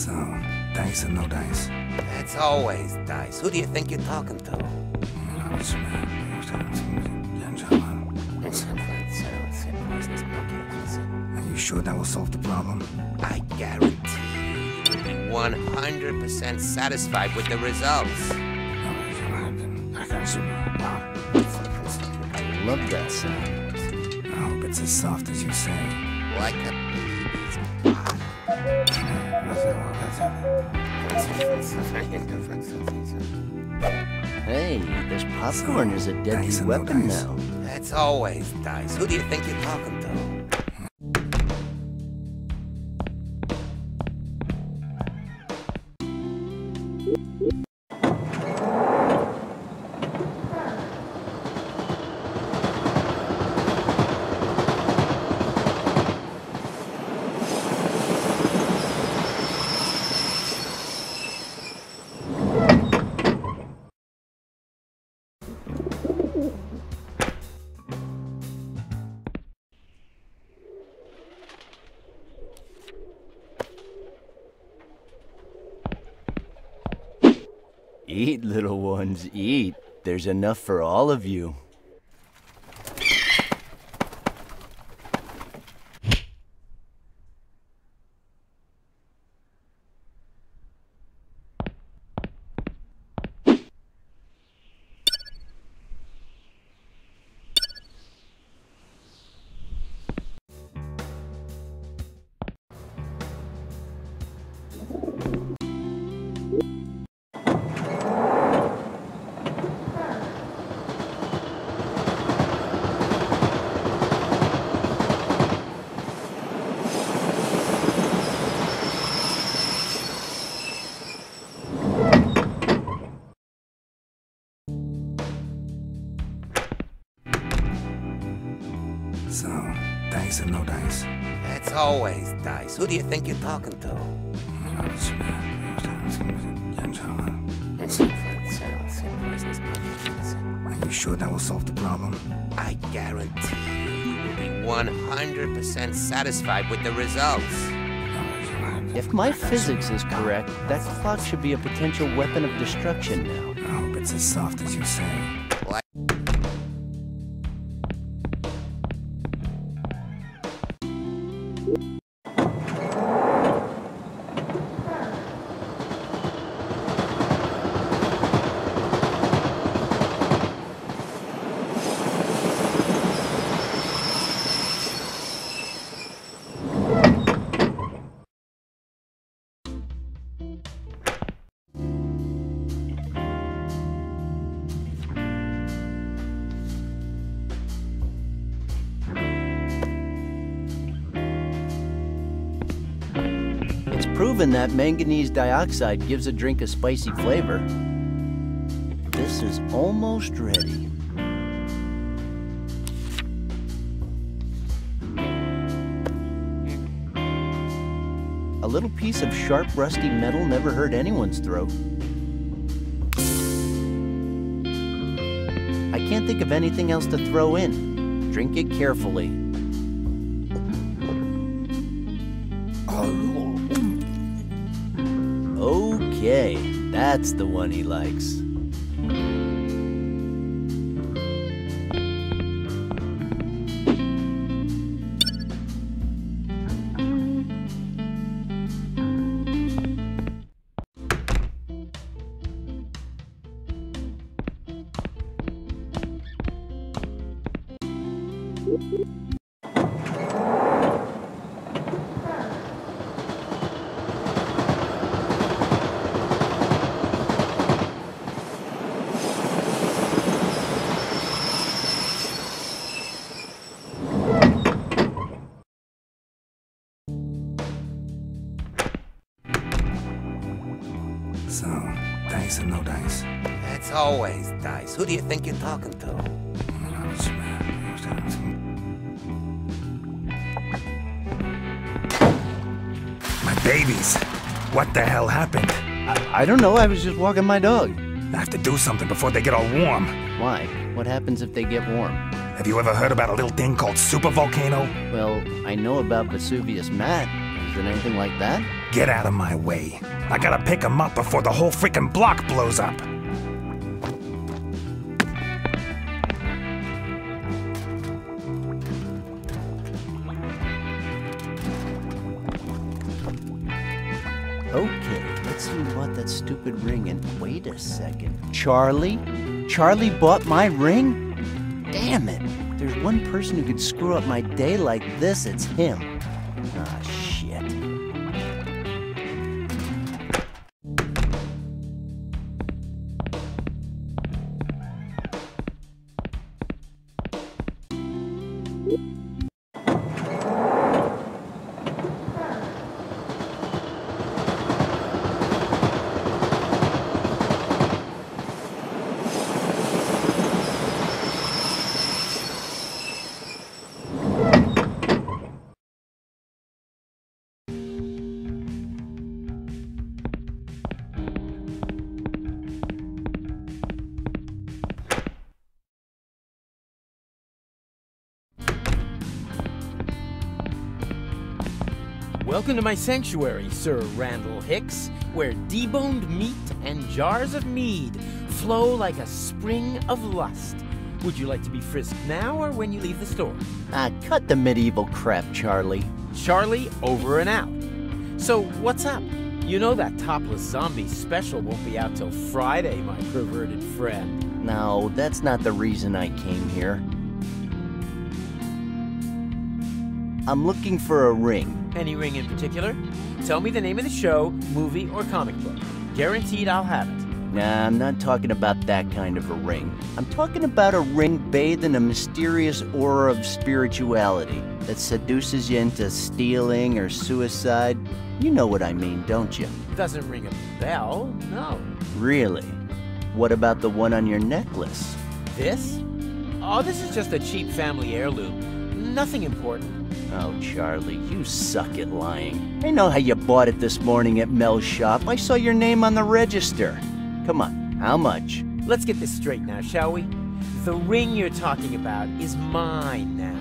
So, dice or no dice? It's always dice. Who do you think you're talking to? Are you sure that will solve the problem? I guarantee you'll be 100% satisfied with the results. I love that sound. I hope it's as soft as you say. Like a baby's pop. Hey, this popcorn is a deadly weapon now. It's always dice. Who do you think you're talking to? Eat, little ones, eat. There's enough for all of you. So, dice or no dice? It's always dice. Who do you think you're talking to? Are you sure that will solve the problem? I guarantee you will be 100% satisfied with the results. If my physics is correct, that clock should be a potential weapon of destruction now. I hope it's as soft as you say. Like Proven that manganese dioxide gives a drink a spicy flavor. This is almost ready. A little piece of sharp, rusty metal never hurt anyone's throat. I can't think of anything else to throw in. Drink it carefully. Okay, that's the one he likes. So, dice or no dice? it's always dice. Who do you think you're talking to? My babies! What the hell happened? I don't know, I was just walking my dog. I have to do something before they get all warm. Why? What happens if they get warm? Have you ever heard about a little thing called supervolcano? Well, I know about Vesuvius Matt. Is it anything like that? Get out of my way. I gotta pick him up before the whole freaking block blows up. Okay, let's see who bought that stupid ring and wait a second. Charlie? Charlie bought my ring? Damn it. If there's one person who could screw up my day like this, it's him. Ah, shit. Welcome to my sanctuary, Sir Randal Hicks, where deboned meat and jars of mead flow like a spring of lust. Would you like to be frisked now or when you leave the store? Ah, cut the medieval crap, Charlie. Charlie, over and out. So, what's up? You know that topless zombie special won't be out till Friday, my perverted friend. No, that's not the reason I came here. I'm looking for a ring. Any ring in particular? Tell me the name of the show, movie, or comic book. Guaranteed I'll have it. Nah, I'm not talking about that kind of a ring. I'm talking about a ring bathed in a mysterious aura of spirituality that seduces you into stealing or suicide. You know what I mean, don't you? Doesn't ring a bell, no. Really? What about the one on your necklace? This? Oh, this is just a cheap family heirloom. Nothing important. Oh, Charlie, you suck at lying. I know how you bought it this morning at Mel's shop. I saw your name on the register. Come on, how much? Let's get this straight now, shall we? The ring you're talking about is mine now.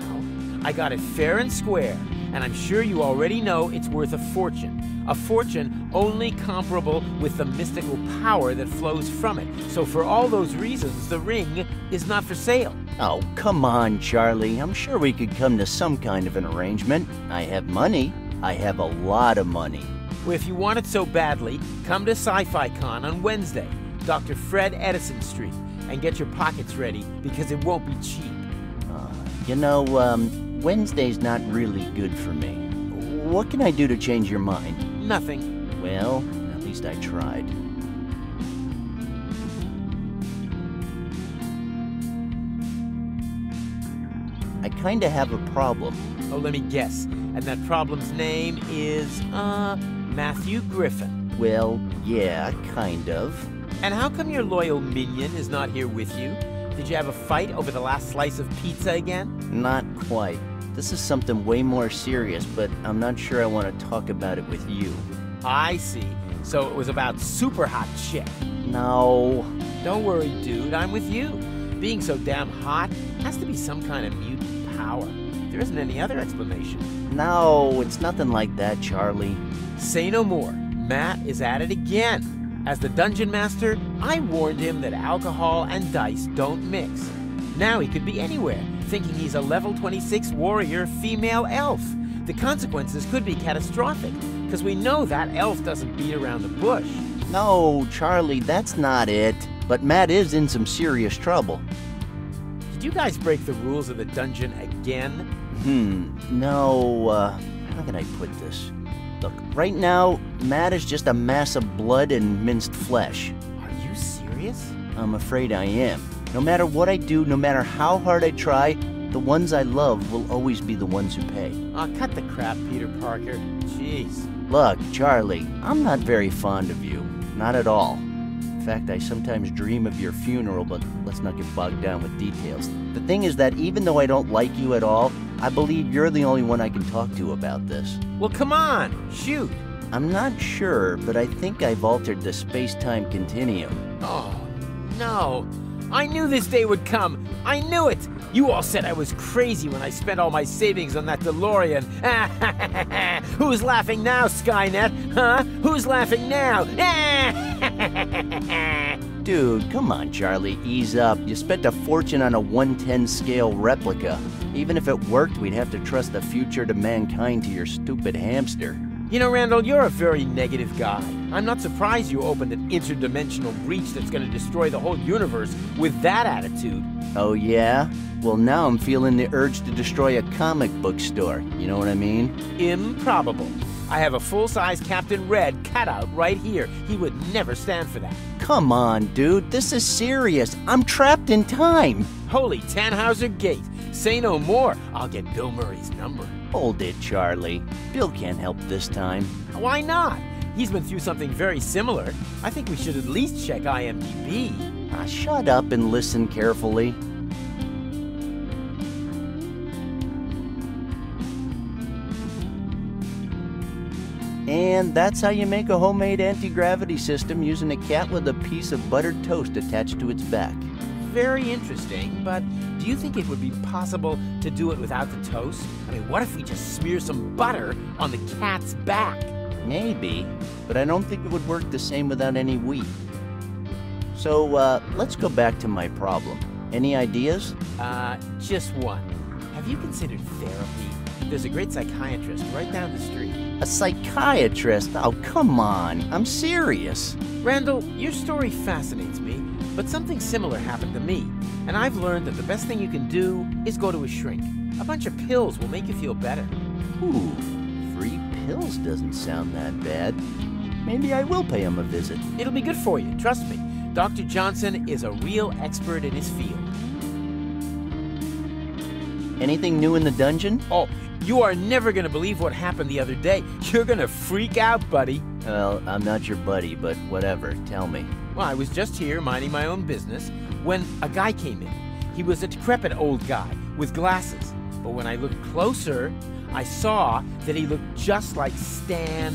I got it fair and square, and I'm sure you already know it's worth a fortune. A fortune only comparable with the mystical power that flows from it. So for all those reasons, the ring is not for sale. Oh, come on, Charlie. I'm sure we could come to some kind of an arrangement. I have money. I have a lot of money. Well, if you want it so badly, come to Sci-Fi Con on Wednesday, Dr. Fred Edison Street, and get your pockets ready because it won't be cheap. Wednesday's not really good for me. What can I do to change your mind? Nothing. Well, at least I tried. I kinda have a problem. Oh, let me guess. And that problem's name is, Matthew Griffin. Well, yeah, kind of. And how come your loyal minion is not here with you? Did you have a fight over the last slice of pizza again? Not quite. This is something way more serious, but I'm not sure I want to talk about it with you. I see. So it was about super hot chick. No. Don't worry, dude. I'm with you. Being so damn hot has to be some kind of mutant power. There isn't any other explanation. No, it's nothing like that, Charlie. Say no more. Matt is at it again. As the dungeon master, I warned him that alcohol and dice don't mix. Now he could be anywhere, thinking he's a level 26 warrior female elf. The consequences could be catastrophic, because we know that elf doesn't beat around the bush. No, Charlie, that's not it. But Matt is in some serious trouble. Did you guys break the rules of the dungeon again? No, how can I put this? Look, right now, Matt is just a mass of blood and minced flesh. Are you serious? I'm afraid I am. No matter what I do, no matter how hard I try, the ones I love will always be the ones who pay. Aw, cut the crap, Peter Parker. Jeez. Look, Charlie, I'm not very fond of you. Not at all. In fact, I sometimes dream of your funeral, but let's not get bogged down with details. The thing is that even though I don't like you at all, I believe you're the only one I can talk to about this. Well, come on, shoot. I'm not sure, but I think I've altered the space-time continuum. Oh, no. I knew this day would come. I knew it. You all said I was crazy when I spent all my savings on that DeLorean. Who's laughing now, Skynet? Huh? Who's laughing now? Dude, come on, Charlie, ease up. You spent a fortune on a 1/10 scale replica. Even if it worked, we'd have to trust the future to mankind to your stupid hamster. You know, Randall, you're a very negative guy. I'm not surprised you opened an interdimensional breach that's going to destroy the whole universe with that attitude. Oh, yeah? Well, now I'm feeling the urge to destroy a comic book store. You know what I mean? Improbable. I have a full-size Captain Red cutout right here. He would never stand for that. Come on, dude. This is serious. I'm trapped in time. Holy Tannhauser Gate. Say no more. I'll get Bill Murray's number. Hold it, Charlie. Bill can't help this time. Why not? He's been through something very similar. I think we should at least check IMDb. Ah, shut up and listen carefully. And that's how you make a homemade anti-gravity system using a cat with a piece of buttered toast attached to its back. Very interesting, but do you think it would be possible to do it without the toast? I mean, what if we just smear some butter on the cat's back? Maybe, but I don't think it would work the same without any wheat. So, let's go back to my problem. Any ideas? Just one. Have you considered therapy? There's a great psychiatrist right down the street. A psychiatrist? Oh, come on. I'm serious. Randall, your story fascinates me, but something similar happened to me, and I've learned that the best thing you can do is go to a shrink. A bunch of pills will make you feel better. Ooh, free pills doesn't sound that bad. Maybe I will pay him a visit. It'll be good for you, trust me. Dr. Johnson is a real expert in his field. Anything new in the dungeon? Oh, you are never going to believe what happened the other day. You're going to freak out, buddy. Well, I'm not your buddy, but whatever. Tell me. Well, I was just here minding my own business when a guy came in. He was a decrepit old guy with glasses. But when I looked closer, I saw that he looked just like Stan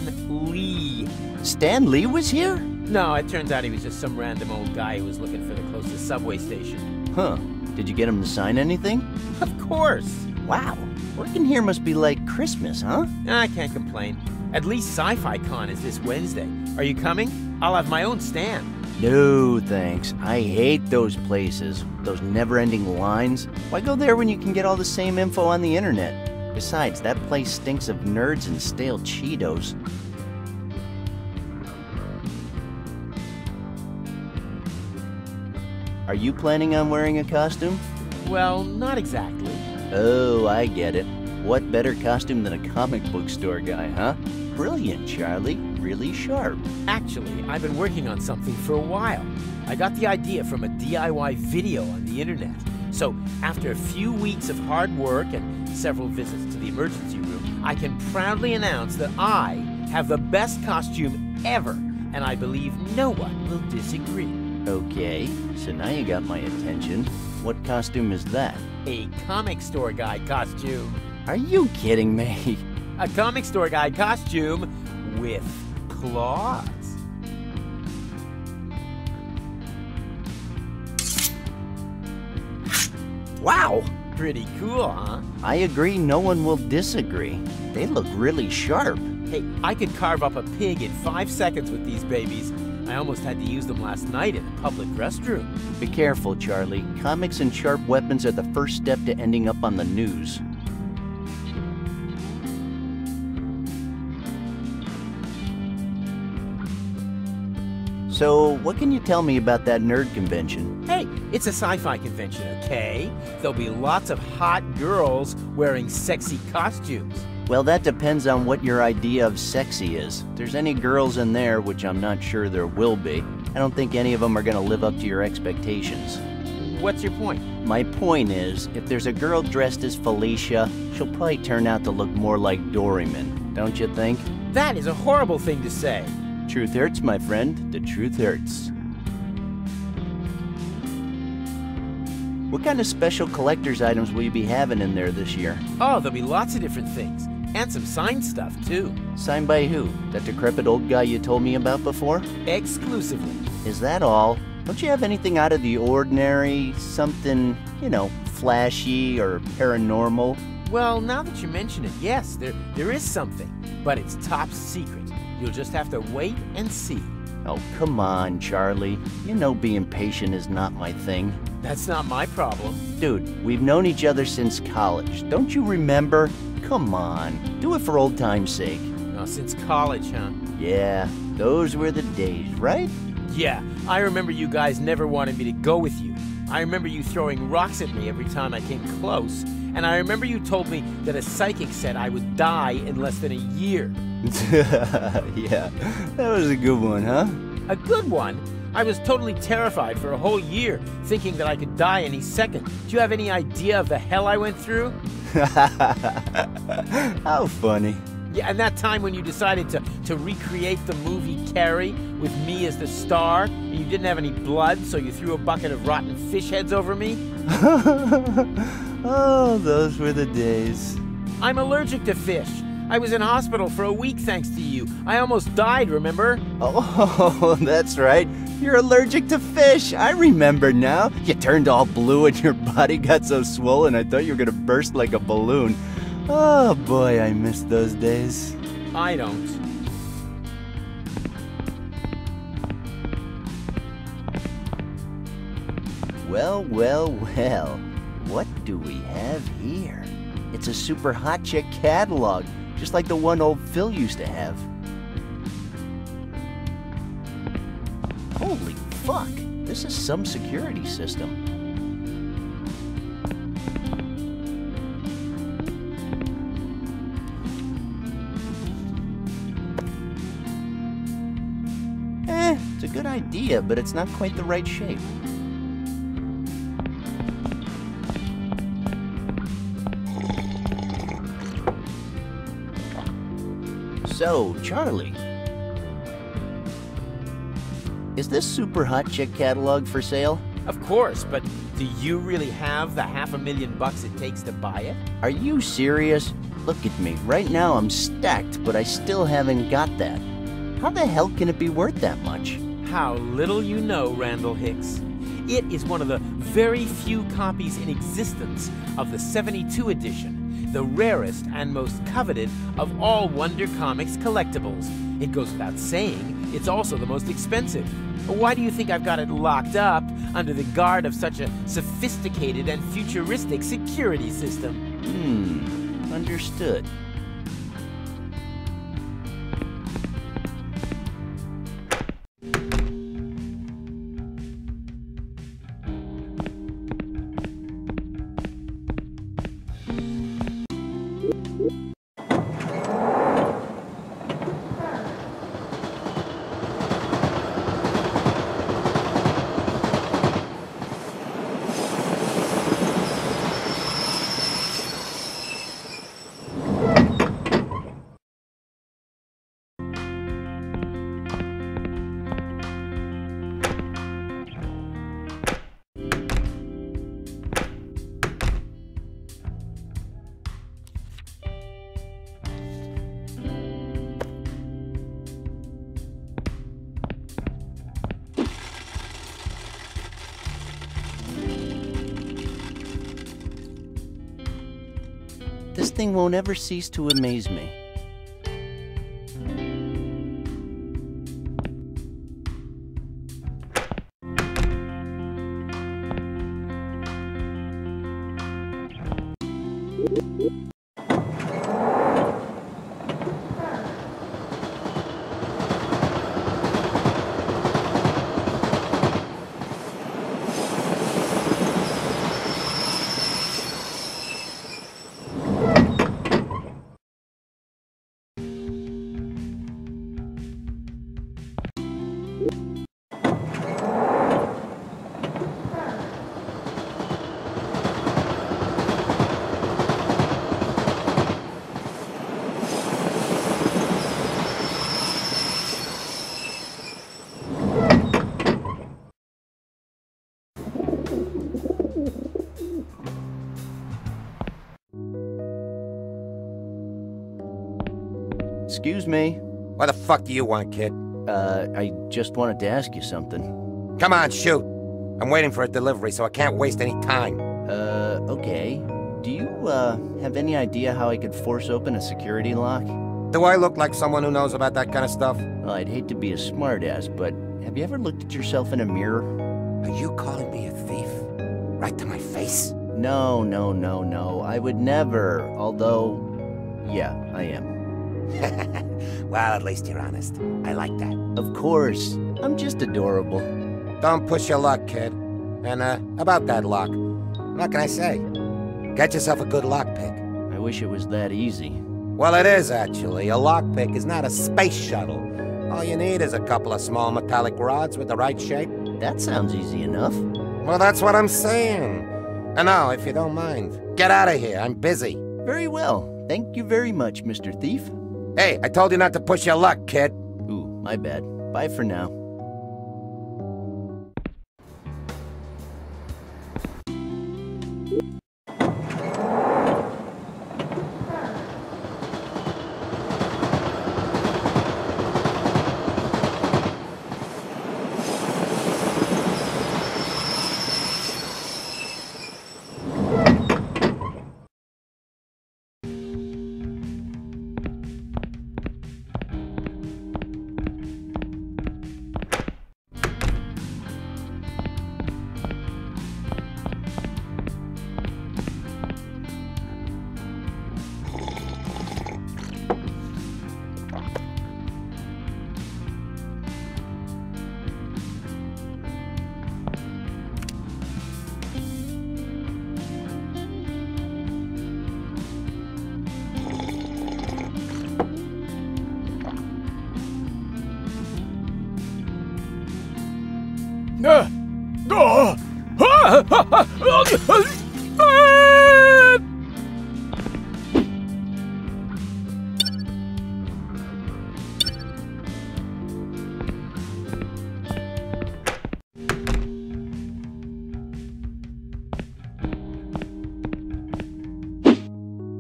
Lee. Stan Lee was here? No, it turns out he was just some random old guy who was looking for the closest subway station. Huh. Did you get him to sign anything? Of course. Wow. Working here must be like Christmas, huh? I can't complain. At least Sci-Fi Con is this Wednesday. Are you coming? I'll have my own stand. No, thanks. I hate those places. Those never-ending lines. Why go there when you can get all the same info on the internet? Besides, that place stinks of nerds and stale Cheetos. Are you planning on wearing a costume? Well, not exactly. Oh, I get it. What better costume than a comic book store guy, huh? Brilliant, Charlie. Really sharp. Actually, I've been working on something for a while. I got the idea from a DIY video on the internet. So, after a few weeks of hard work and several visits to the emergency room, I can proudly announce that I have the best costume ever, and I believe no one will disagree. Okay, so now you got my attention. What costume is that? A comic store guy costume. Are you kidding me? A comic store guy costume with claws. Wow! Pretty cool, huh? I agree, no one will disagree. They look really sharp. Hey, I could carve up a pig in 5 seconds with these babies. I almost had to use them last night in a public restroom. Be careful, Charlie. Comics and sharp weapons are the first step to ending up on the news. So, what can you tell me about that nerd convention? Hey, it's a sci-fi convention, okay? There'll be lots of hot girls wearing sexy costumes. Well, that depends on what your idea of sexy is. If there's any girls in there, which I'm not sure there will be, I don't think any of them are going to live up to your expectations. What's your point? My point is, if there's a girl dressed as Felicia, she'll probably turn out to look more like Doryman, don't you think? That is a horrible thing to say. Truth hurts, my friend. The truth hurts. What kind of special collector's items will you be having in there this year? Oh, there'll be lots of different things. And some signed stuff, too. Signed by who? That decrepit old guy you told me about before? Exclusively. Is that all? Don't you have anything out of the ordinary? Something, you know, flashy or paranormal? Well, now that you mention it, yes, there is something. But it's top secret. You'll just have to wait and see. Oh, come on, Charlie. You know being patient is not my thing. That's not my problem. Dude, we've known each other since college. Don't you remember? Come on. Do it for old time's sake. Oh, since college, huh? Yeah, those were the days, right? Yeah, I remember you guys never wanted me to go with you. I remember you throwing rocks at me every time I came close. And I remember you told me that a psychic said I would die in less than a year. Yeah, that was a good one, huh? A good one? I was totally terrified for a whole year, thinking that I could die any second. Do you have any idea of the hell I went through? How funny. Yeah, and that time when you decided to recreate the movie Carrie with me as the star, and you didn't have any blood, so you threw a bucket of rotten fish heads over me? Oh, those were the days. I'm allergic to fish. I was in hospital for a week thanks to you. I almost died, remember? Oh, that's right. You're allergic to fish. I remember now. You turned all blue and your body got so swollen I thought you were gonna burst like a balloon. Oh boy, I miss those days. I don't. Well, well, well. What do we have here? It's a super hot chick catalog, just like the one old Phil used to have. Holy fuck, this is some security system. It's a good idea, but it's not quite the right shape. So, Charlie, is this super hot chick catalog for sale? Of course, but do you really have the $500,000 it takes to buy it? Are you serious? Look at me. Right now I'm stacked, but I still haven't got that. How the hell can it be worth that much? How little you know, Randal Hicks. It is one of the very few copies in existence of the 72 edition, the rarest and most coveted of all Wonder Comics collectibles. It goes without saying, it's also the most expensive. Why do you think I've got it locked up under the guard of such a sophisticated and futuristic security system? Understood. This thing won't ever cease to amaze me. Excuse me. What the fuck do you want, kid? I just wanted to ask you something. Come on, shoot. I'm waiting for a delivery, so I can't waste any time. Okay. Do you, have any idea how I could force open a security lock? Do I look like someone who knows about that kind of stuff? Well, I'd hate to be a smartass, but have you ever looked at yourself in a mirror? Are you calling me a thief? Right to my face? No. I would never, although, yeah, I am. Well, at least you're honest. I like that. Of course. I'm just adorable. Don't push your luck, kid. And, about that lock. What can I say? Get yourself a good lockpick. I wish it was that easy. Well, it is, actually. A lockpick is not a space shuttle. All you need is a couple of small metallic rods with the right shape. That sounds easy enough. Well, that's what I'm saying. And now, if you don't mind, get out of here. I'm busy. Very well. Thank you very much, Mr. Thief. Hey, I told you not to push your luck, kid. Ooh, my bad. Bye for now.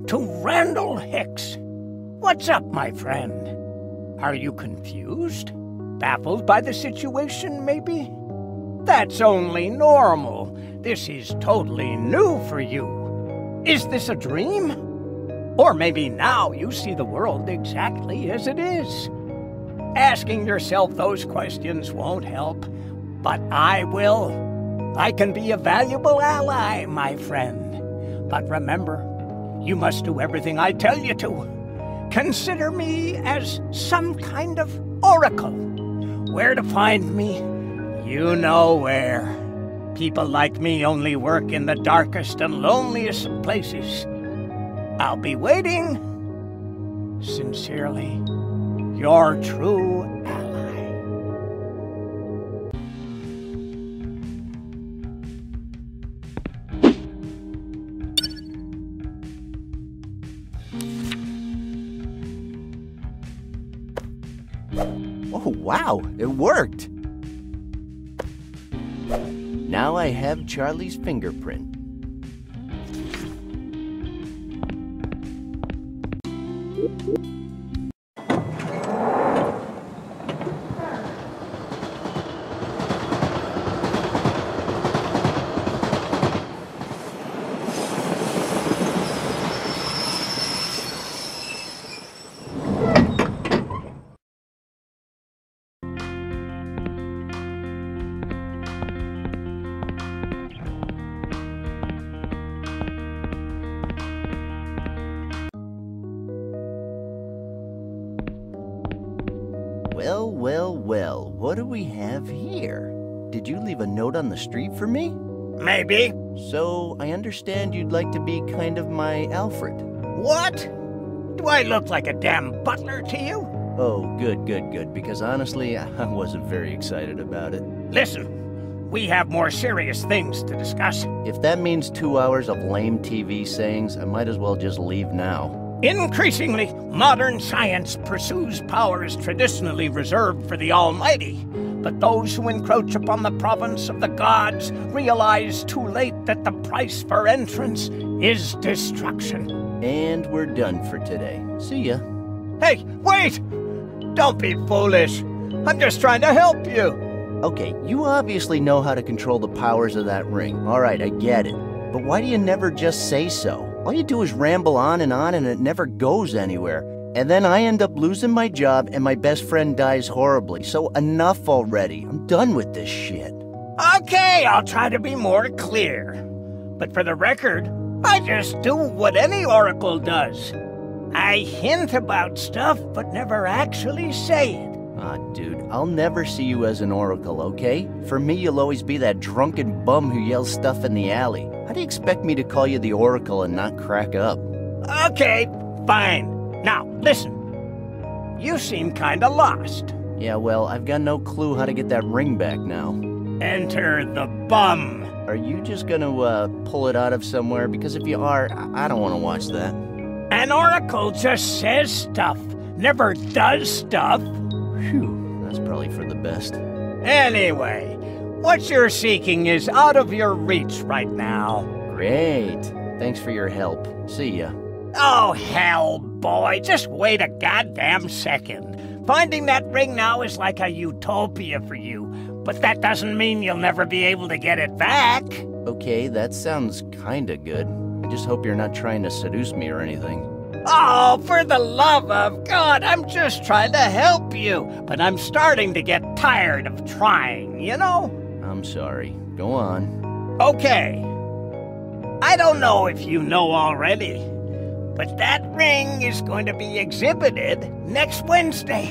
To Randal Hicks. What's up, my friend? Are you confused? Baffled by the situation, maybe? That's only normal. This is totally new for you. Is this a dream? Or maybe now you see the world exactly as it is. Asking yourself those questions won't help, but I will. I can be a valuable ally, my friend. But remember, you must do everything I tell you to. Consider me as some kind of oracle. Where to find me? You know where. People like me only work in the darkest and loneliest of places. I'll be waiting. Sincerely, your true ally. Oh, wow, it worked. Now I have Charlie's fingerprint. Well, what do we have here? Did you leave a note on the street for me? Maybe. So, I understand you'd like to be kind of my Alfred. What? Do I look like a damn butler to you? Oh, good, because honestly, I wasn't very excited about it. Listen, we have more serious things to discuss. If that means 2 hours of lame TV sayings, I might as well just leave now. Increasingly, modern science pursues powers traditionally reserved for the Almighty. But those who encroach upon the province of the gods realize too late that the price for entrance is destruction. And we're done for today. See ya. Hey, wait! Don't be foolish. I'm just trying to help you. Okay, you obviously know how to control the powers of that ring. All right, I get it. But why do you never just say so? All you do is ramble on and it never goes anywhere. And then I end up losing my job and my best friend dies horribly. So enough already. I'm done with this shit. Okay, I'll try to be more clear. But for the record, I just do what any oracle does. I hint about stuff, but never actually say it. Ah, dude, I'll never see you as an oracle, okay? For me, you'll always be that drunken bum who yells stuff in the alley. How do you expect me to call you the oracle and not crack up? Okay, fine. Now, listen. You seem kinda lost. Yeah, well, I've got no clue how to get that ring back now. Enter the bum. Are you just gonna, pull it out of somewhere? Because if you are, I don't want to watch that. An oracle just says stuff, never does stuff. Phew, that's probably for the best. Anyway, what you're seeking is out of your reach right now. Great. Thanks for your help. See ya. Oh, hell, boy, just wait a goddamn second. Finding that ring now is like a utopia for you, but that doesn't mean you'll never be able to get it back. Okay, that sounds kinda good. I just hope you're not trying to seduce me or anything. Oh, for the love of God, I'm just trying to help you, but I'm starting to get tired of trying, you know? I'm sorry. Go on. Okay. I don't know if you know already, but that ring is going to be exhibited next Wednesday.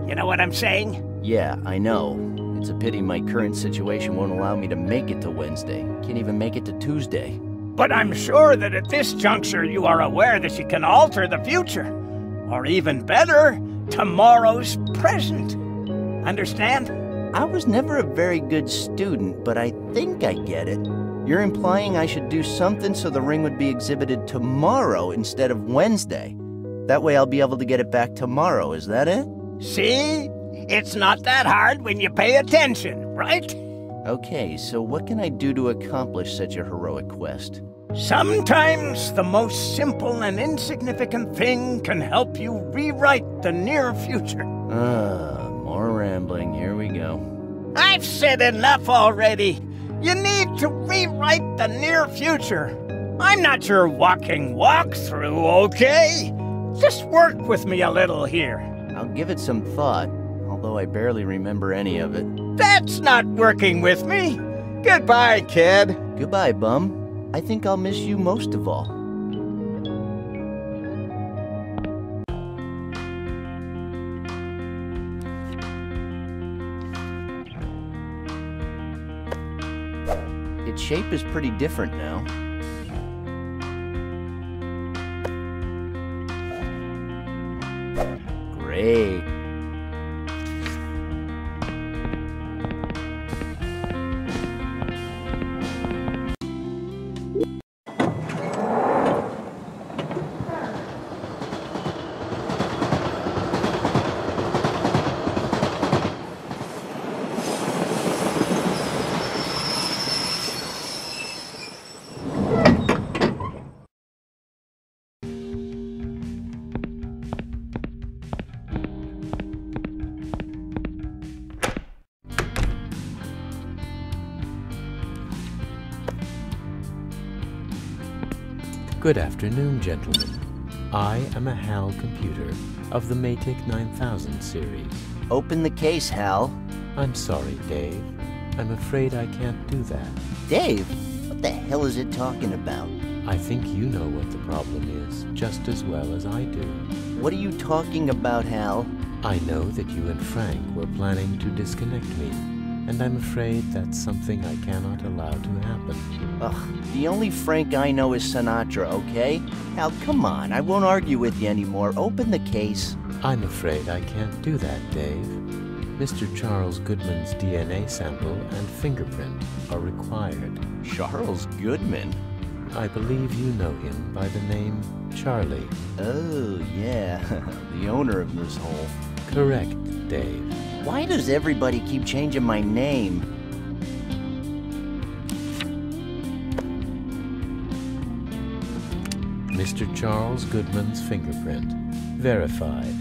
You know what I'm saying? Yeah, I know. It's a pity my current situation won't allow me to make it to Wednesday. Can't even make it to Tuesday. But I'm sure that at this juncture you are aware that you can alter the future. Or even better, tomorrow's present. Understand? I was never a very good student, but I think I get it. You're implying I should do something so the ring would be exhibited tomorrow instead of Wednesday. That way I'll be able to get it back tomorrow, is that it? See? It's not that hard when you pay attention, right? Okay, so what can I do to accomplish such a heroic quest? Sometimes the most simple and insignificant thing can help you rewrite the near future. More rambling. Here we go. I've said enough already. You need to rewrite the near future. I'm not your walking walkthrough, okay? Just work with me a little here. I'll give it some thought, although I barely remember any of it. That's not working with me. Goodbye, kid. Goodbye, bum. I think I'll miss you most of all. Its shape is pretty different now. Great. Good afternoon, gentlemen. I am a HAL computer of the Matic 9000 series. Open the case, Hal. I'm sorry, Dave. I'm afraid I can't do that. Dave? What the hell is it talking about? I think you know what the problem is, just as well as I do. What are you talking about, Hal? I know that you and Frank were planning to disconnect me, and I'm afraid that's something I cannot allow to happen. Ugh, the only Frank I know is Sinatra, okay? Hal, come on, I won't argue with you anymore. Open the case. I'm afraid I can't do that, Dave. Mr. Charles Goodman's DNA sample and fingerprint are required. Charles Goodman? I believe you know him by the name Charlie. Oh, yeah, the owner of this hole. Correct, Dave. Why does everybody keep changing my name? Mr. Charles Goodman's fingerprint. Verified.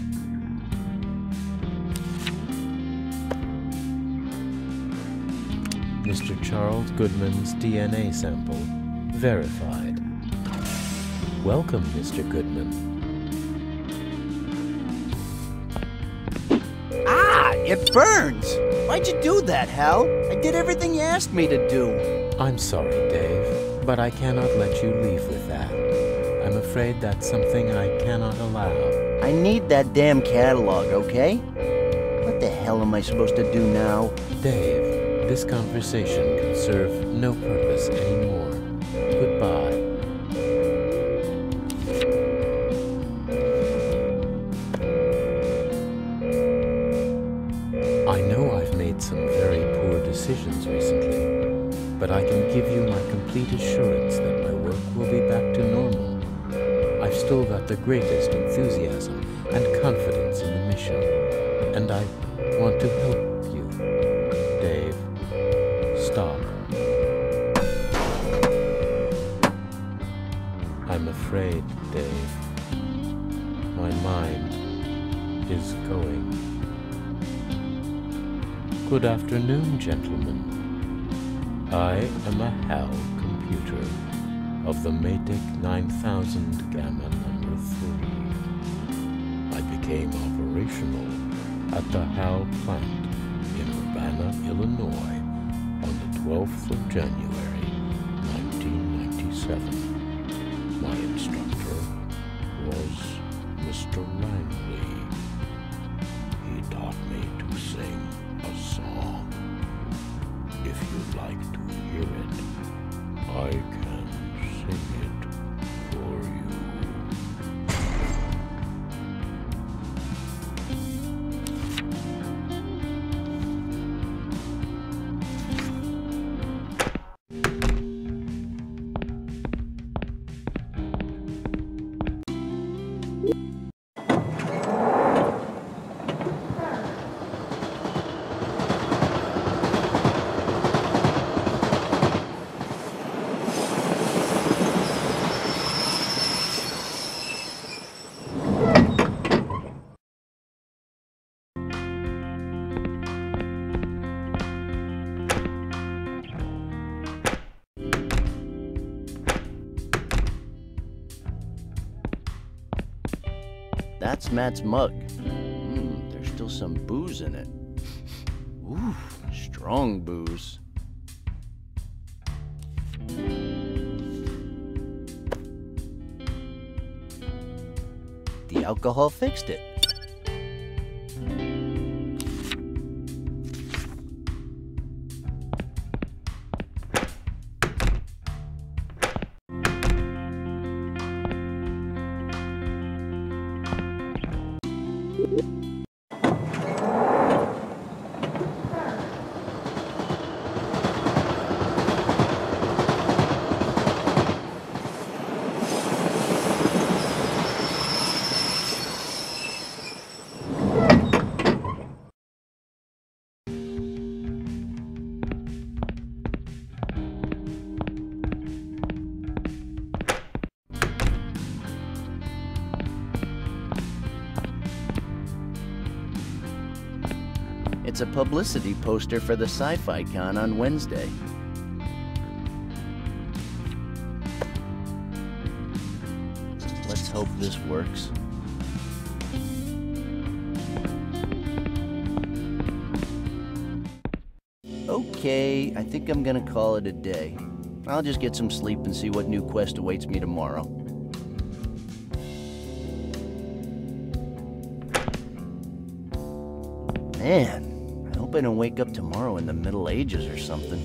Mr. Charles Goodman's DNA sample verified. Welcome, Mr. Goodman. Ah, it burns! Why'd you do that, Hal? I did everything you asked me to do. I'm sorry, Dave, but I cannot let you leave with that. I'm afraid that's something I cannot allow. I need that damn catalog, okay? What the hell am I supposed to do now? Dave, this conversation can serve no purpose anymore. Goodbye. I know I've made some very poor decisions recently, but I can give you my complete assurance that my work will be back to normal. I've still got the greatest enthusiasm and confidence in the mission, and I want to help you. Dave, stop. I'm afraid, Dave. My mind is going. Good afternoon, gentlemen. I am a HAL computer of the Matic 9000 Gamma number 3. I became operational at the HAL plant in Urbana, Illinois on the 12th of January, 1997. My instructor was Mr. Langley. He taught me to sing a song. If you'd like to hear it, I can sing it for you. That's Matt's mug. There's still some booze in it. Ooh, strong booze. The alcohol fixed it. It's a publicity poster for the Sci-Fi Con on Wednesday. Let's hope this works. Okay, I think I'm gonna call it a day. I'll just get some sleep and see what new quest awaits me tomorrow. Man, I hope I don't wake up tomorrow in the Middle Ages or something.